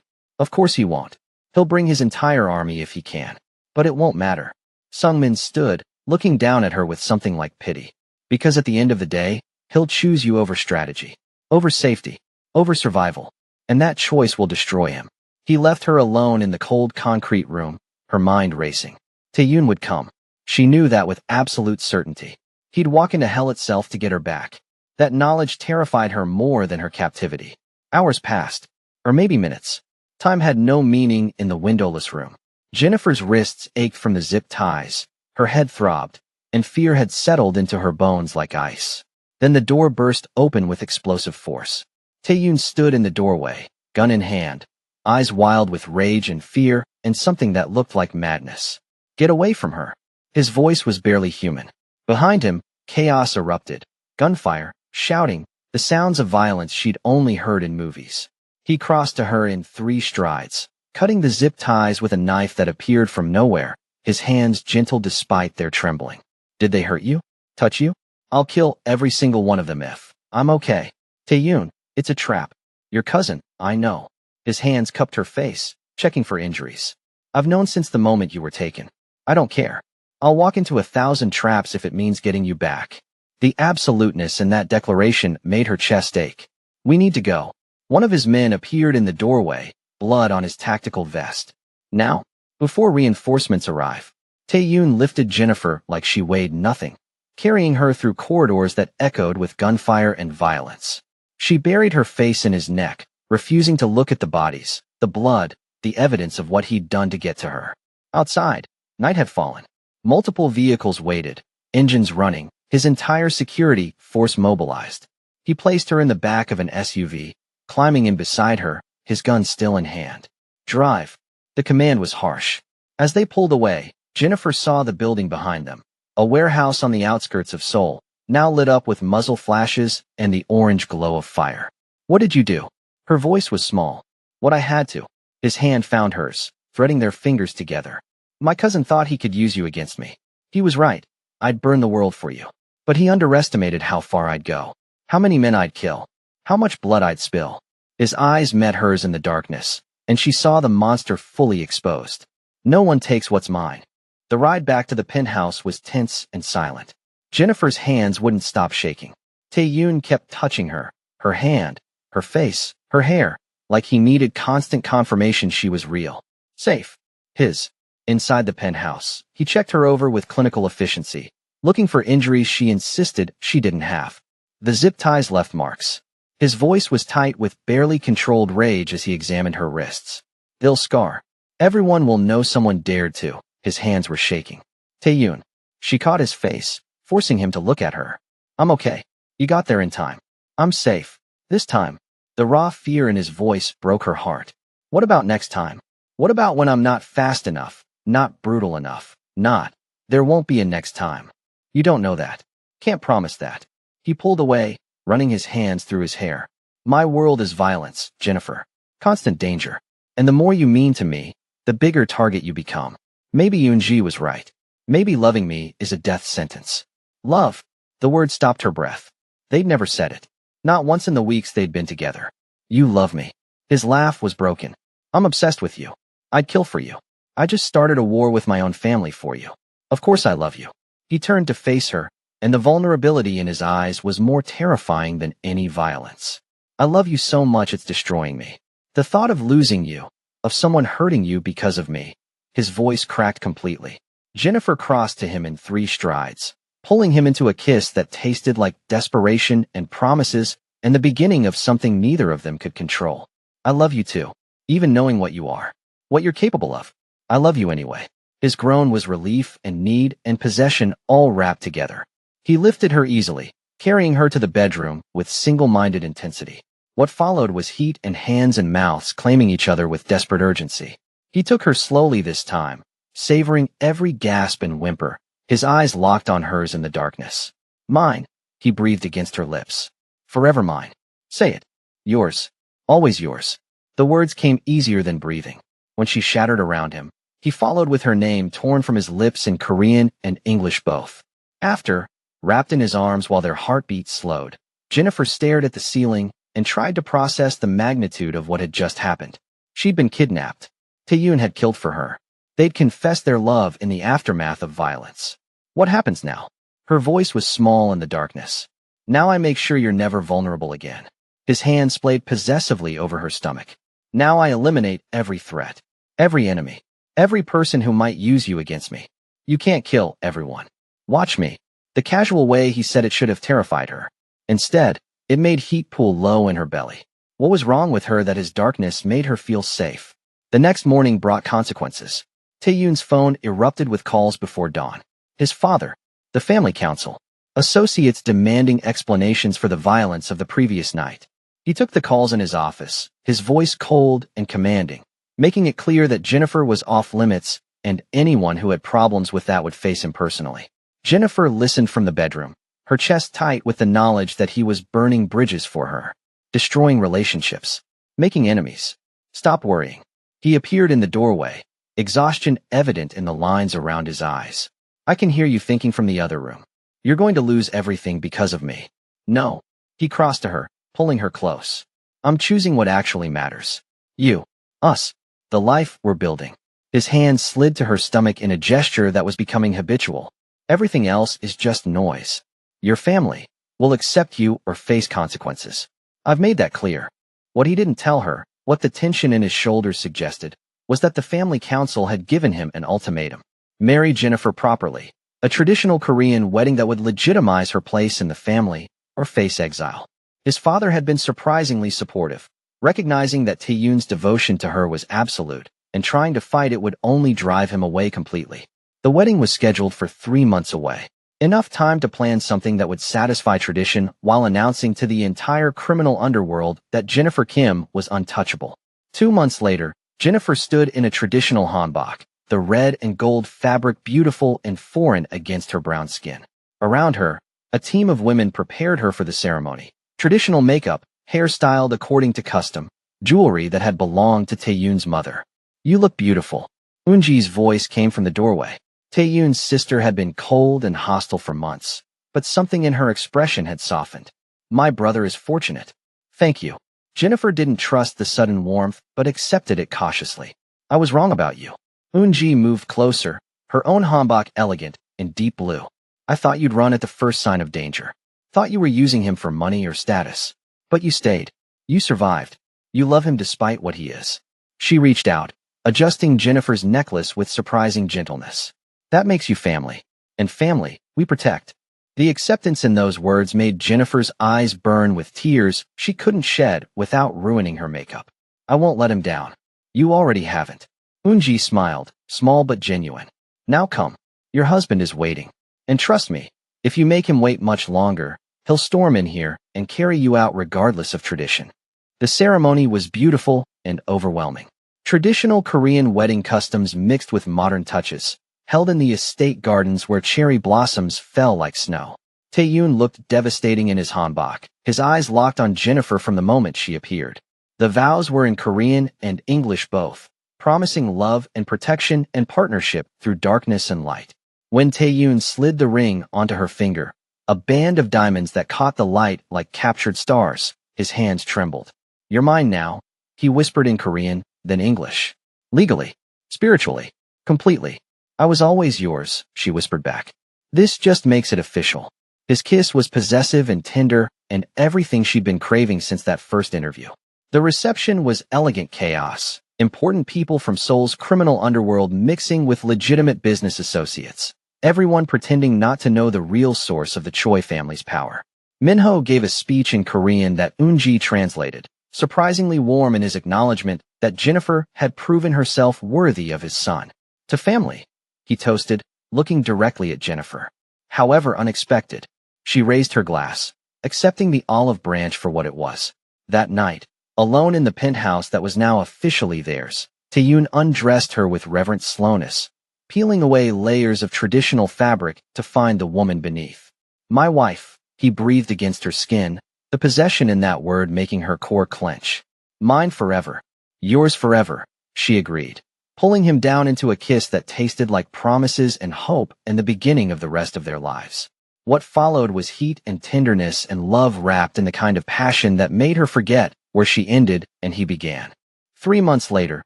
Of course he won't. He'll bring his entire army if he can. But it won't matter." Sung-min stood, looking down at her with something like pity. "Because at the end of the day, he'll choose you over strategy, over safety, over survival, and that choice will destroy him." He left her alone in the cold concrete room, her mind racing. Tae-yoon would come. She knew that with absolute certainty. He'd walk into hell itself to get her back. That knowledge terrified her more than her captivity. Hours passed, or maybe minutes. Time had no meaning in the windowless room. Jennifer's wrists ached from the zip ties, her head throbbed, and fear had settled into her bones like ice. Then the door burst open with explosive force. Tae-yoon stood in the doorway, gun in hand, eyes wild with rage and fear and something that looked like madness. Get away from her. His voice was barely human. Behind him, chaos erupted. Gunfire, shouting, the sounds of violence she'd only heard in movies. He crossed to her in 3 strides, cutting the zip ties with a knife that appeared from nowhere, his hands gentle despite their trembling. Did they hurt you? Touch you? I'll kill every single one of them if I'm okay. Tae-yoon, it's a trap. Your cousin, I know. His hands cupped her face, checking for injuries. I've known since the moment you were taken. I don't care. I'll walk into 1,000 traps if it means getting you back. The absoluteness in that declaration made her chest ache. We need to go. One of his men appeared in the doorway, blood on his tactical vest. Now, before reinforcements arrive, Tae-yoon lifted Jennifer like she weighed nothing, carrying her through corridors that echoed with gunfire and violence. She buried her face in his neck, refusing to look at the bodies, the blood, the evidence of what he'd done to get to her. Outside, night had fallen. Multiple vehicles waited, engines running, his entire security force mobilized. He placed her in the back of an SUV, climbing in beside her, his gun still in hand. Drive. The command was harsh. As they pulled away, Jennifer saw the building behind them, a warehouse on the outskirts of Seoul, now lit up with muzzle flashes and the orange glow of fire. What did you do? Her voice was small. What I had to. His hand found hers, threading their fingers together. My cousin thought he could use you against me. He was right. I'd burn the world for you. But he underestimated how far I'd go, how many men I'd kill, how much blood I'd spill. His eyes met hers in the darkness, and she saw the monster fully exposed. No one takes what's mine. The ride back to the penthouse was tense and silent. Jennifer's hands wouldn't stop shaking. Tae-yoon kept touching her, her hand, her face, her hair, like he needed constant confirmation she was real. Safe. His. Inside the penthouse, he checked her over with clinical efficiency, looking for injuries she insisted she didn't have. The zip ties left marks. His voice was tight with barely controlled rage as he examined her wrists. They'll scar. Everyone will know someone dared to. His hands were shaking. Tae-yoon. She caught his face, forcing him to look at her. I'm okay. You got there in time. I'm safe. This time. The raw fear in his voice broke her heart. What about next time? What about when I'm not fast enough, not brutal enough, not? There won't be a next time. You don't know that. Can't promise that. He pulled away, running his hands through his hair. My world is violence, Jennifer. Constant danger. And the more you mean to me, the bigger target you become. Maybe Yoonji was right. Maybe loving me is a death sentence. Love. The word stopped her breath. They'd never said it. Not once in the weeks they'd been together. You love me. His laugh was broken. I'm obsessed with you. I'd kill for you. I just started a war with my own family for you. Of course I love you. He turned to face her, and the vulnerability in his eyes was more terrifying than any violence. I love you so much it's destroying me. The thought of losing you, of someone hurting you because of me. His voice cracked completely. Jennifer crossed to him in 3 strides, pulling him into a kiss that tasted like desperation and promises and the beginning of something neither of them could control. I love you too, even knowing what you are, what you're capable of. I love you anyway. His groan was relief and need and possession all wrapped together. He lifted her easily, carrying her to the bedroom with single-minded intensity. What followed was heat and hands and mouths claiming each other with desperate urgency. He took her slowly this time, savoring every gasp and whimper, his eyes locked on hers in the darkness. Mine, he breathed against her lips. Forever mine. Say it. Yours. Always yours. The words came easier than breathing. When she shattered around him, he followed with her name torn from his lips in Korean and English both. After, wrapped in his arms while their heartbeats slowed, Jennifer stared at the ceiling and tried to process the magnitude of what had just happened. She'd been kidnapped. Tae-yoon had killed for her. They'd confessed their love in the aftermath of violence. What happens now? Her voice was small in the darkness. Now I make sure you're never vulnerable again. His hand splayed possessively over her stomach. Now I eliminate every threat, every enemy, every person who might use you against me. You can't kill everyone. Watch me. The casual way he said it should have terrified her. Instead, it made heat pool low in her belly. What was wrong with her that his darkness made her feel safe? The next morning brought consequences. Tae-yoon's phone erupted with calls before dawn. His father, the family council, associates demanding explanations for the violence of the previous night. He took the calls in his office, his voice cold and commanding, making it clear that Jennifer was off limits and anyone who had problems with that would face him personally. Jennifer listened from the bedroom, her chest tight with the knowledge that he was burning bridges for her, destroying relationships, making enemies. Stop worrying. He appeared in the doorway, exhaustion evident in the lines around his eyes. I can hear you thinking from the other room. You're going to lose everything because of me. No. He crossed to her, pulling her close. I'm choosing what actually matters. You. Us. The life we're building. His hand slid to her stomach in a gesture that was becoming habitual. Everything else is just noise. Your family will accept you or face consequences. I've made that clear. What he didn't tell her, what the tension in his shoulders suggested, was that the family council had given him an ultimatum. Marry Jennifer properly, a traditional Korean wedding that would legitimize her place in the family, or face exile. His father had been surprisingly supportive, recognizing that Tae-yoon's devotion to her was absolute, and trying to fight it would only drive him away completely. The wedding was scheduled for 3 months away. Enough time to plan something that would satisfy tradition while announcing to the entire criminal underworld that Jennifer Kim was untouchable. 2 months later, Jennifer stood in a traditional hanbok, the red and gold fabric beautiful and foreign against her brown skin. Around her, a team of women prepared her for the ceremony. Traditional makeup, hair styled according to custom, jewelry that had belonged to Tae-yoon's mother. You look beautiful. Eunji's voice came from the doorway. Tae-yoon's sister had been cold and hostile for months, but something in her expression had softened. My brother is fortunate. Thank you. Jennifer didn't trust the sudden warmth, but accepted it cautiously. I was wrong about you. Eunji moved closer, her own hanbok elegant, in deep blue. I thought you'd run at the first sign of danger. Thought you were using him for money or status. But you stayed. You survived. You love him despite what he is. She reached out, adjusting Jennifer's necklace with surprising gentleness. That makes you family. And family, we protect. The acceptance in those words made Jennifer's eyes burn with tears she couldn't shed without ruining her makeup. I won't let him down. You already haven't. Eunji smiled, small but genuine. Now come. Your husband is waiting. And trust me, if you make him wait much longer, he'll storm in here and carry you out regardless of tradition. The ceremony was beautiful and overwhelming. Traditional Korean wedding customs mixed with modern touches, held in the estate gardens where cherry blossoms fell like snow. Tae-yoon looked devastating in his hanbok, his eyes locked on Jennifer from the moment she appeared. The vows were in Korean and English both, promising love and protection and partnership through darkness and light. When Tae-yoon slid the ring onto her finger, a band of diamonds that caught the light like captured stars, his hands trembled. You're mine now, he whispered in Korean, then English. Legally, spiritually, completely. I was always yours, she whispered back. This just makes it official. His kiss was possessive and tender, and everything she'd been craving since that first interview. The reception was elegant chaos, important people from Seoul's criminal underworld mixing with legitimate business associates, everyone pretending not to know the real source of the Choi family's power. Minho gave a speech in Korean that Eunji translated, surprisingly warm in his acknowledgement that Jennifer had proven herself worthy of his son. To family, he toasted, looking directly at Jennifer. However unexpected, she raised her glass, accepting the olive branch for what it was. That night, alone in the penthouse that was now officially theirs, Tae-yoon undressed her with reverent slowness, peeling away layers of traditional fabric to find the woman beneath. My wife, he breathed against her skin, the possession in that word making her core clench. Mine forever. Yours forever, she agreed, pulling him down into a kiss that tasted like promises and hope and the beginning of the rest of their lives. What followed was heat and tenderness and love wrapped in the kind of passion that made her forget where she ended and he began. 3 months later,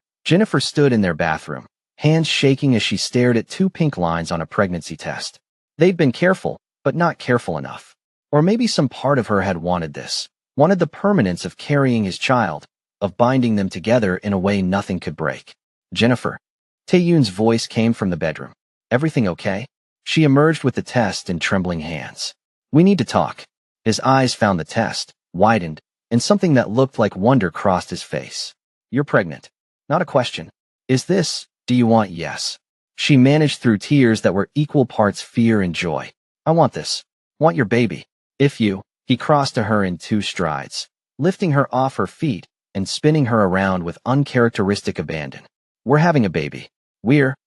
Jennifer stood in their bathroom, hands shaking as she stared at 2 pink lines on a pregnancy test. They'd been careful, but not careful enough. Or maybe some part of her had wanted this, wanted the permanence of carrying his child, of binding them together in a way nothing could break. Jennifer. Tae-yoon's voice came from the bedroom. Everything okay? She emerged with the test in trembling hands. We need to talk. His eyes found the test, widened, and something that looked like wonder crossed his face. You're pregnant. Not a question. Is this, do you want yes? She managed through tears that were equal parts fear and joy. I want this. Want your baby. If you, he crossed to her in 2 strides, lifting her off her feet and spinning her around with uncharacteristic abandon. We're having a baby.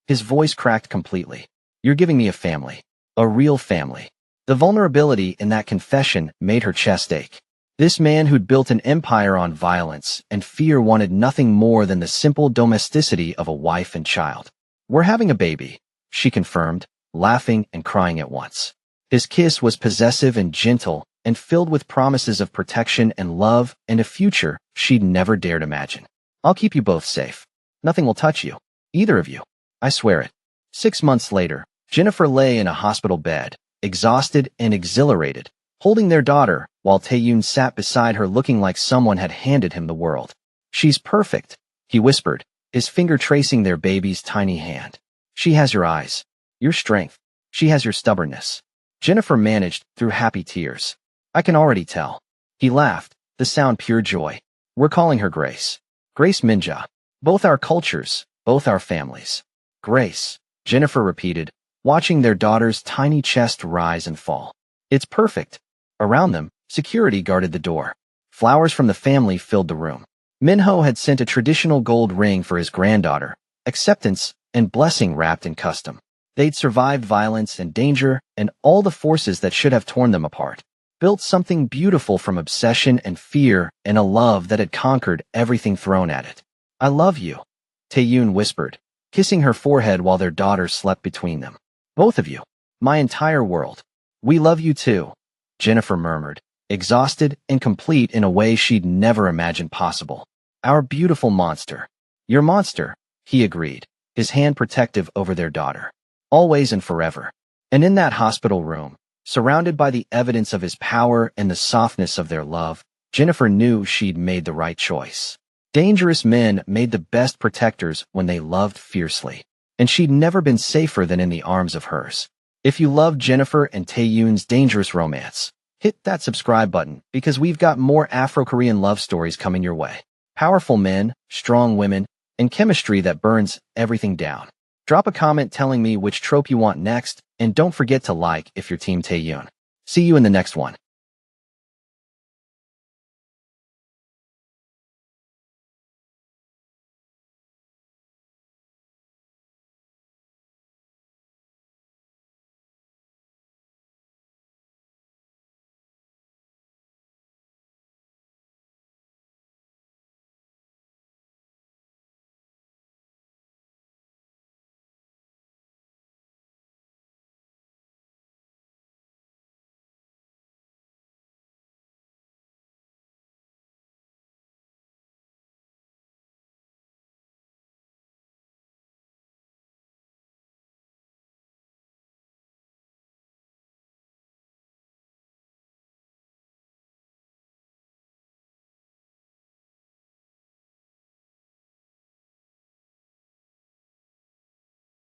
His voice cracked completely. You're giving me a family. A real family. The vulnerability in that confession made her chest ache. This man who'd built an empire on violence and fear wanted nothing more than the simple domesticity of a wife and child. We're having a baby, she confirmed, laughing and crying at once. His kiss was possessive and gentle and filled with promises of protection and love and a future she'd never dared imagine. I'll keep you both safe. Nothing will touch you. Either of you. I swear it. 6 months later, Jennifer lay in a hospital bed, exhausted and exhilarated, holding their daughter, while Tae-yoon sat beside her looking like someone had handed him the world. She's perfect, he whispered, his finger tracing their baby's tiny hand. She has your eyes, your strength. She has your stubbornness. Jennifer managed through happy tears. I can already tell. He laughed, the sound pure joy. We're calling her Grace. Grace Minja. Both our cultures, both our families. Grace, Jennifer repeated, watching their daughter's tiny chest rise and fall. It's perfect. Around them, security guarded the door. Flowers from the family filled the room. Minho had sent a traditional gold ring for his granddaughter, acceptance and blessing wrapped in custom. They'd survived violence and danger and all the forces that should have torn them apart. Built something beautiful from obsession and fear and a love that had conquered everything thrown at it. I love you, Tae-yoon whispered, kissing her forehead while their daughter slept between them. Both of you. My entire world. We love you too, Jennifer murmured, exhausted and complete in a way she'd never imagined possible. Our beautiful monster. Your monster, he agreed, his hand protective over their daughter. Always and forever. And in that hospital room, surrounded by the evidence of his power and the softness of their love, Jennifer knew she'd made the right choice. Dangerous men made the best protectors when they loved fiercely, and she'd never been safer than in the arms of hers. If you love Jennifer and Tae-yoon's dangerous romance, hit that subscribe button because we've got more Afro-Korean love stories coming your way. Powerful men, strong women, and chemistry that burns everything down. Drop a comment telling me which trope you want next, and don't forget to like if you're Team Tae-yoon. See you in the next one.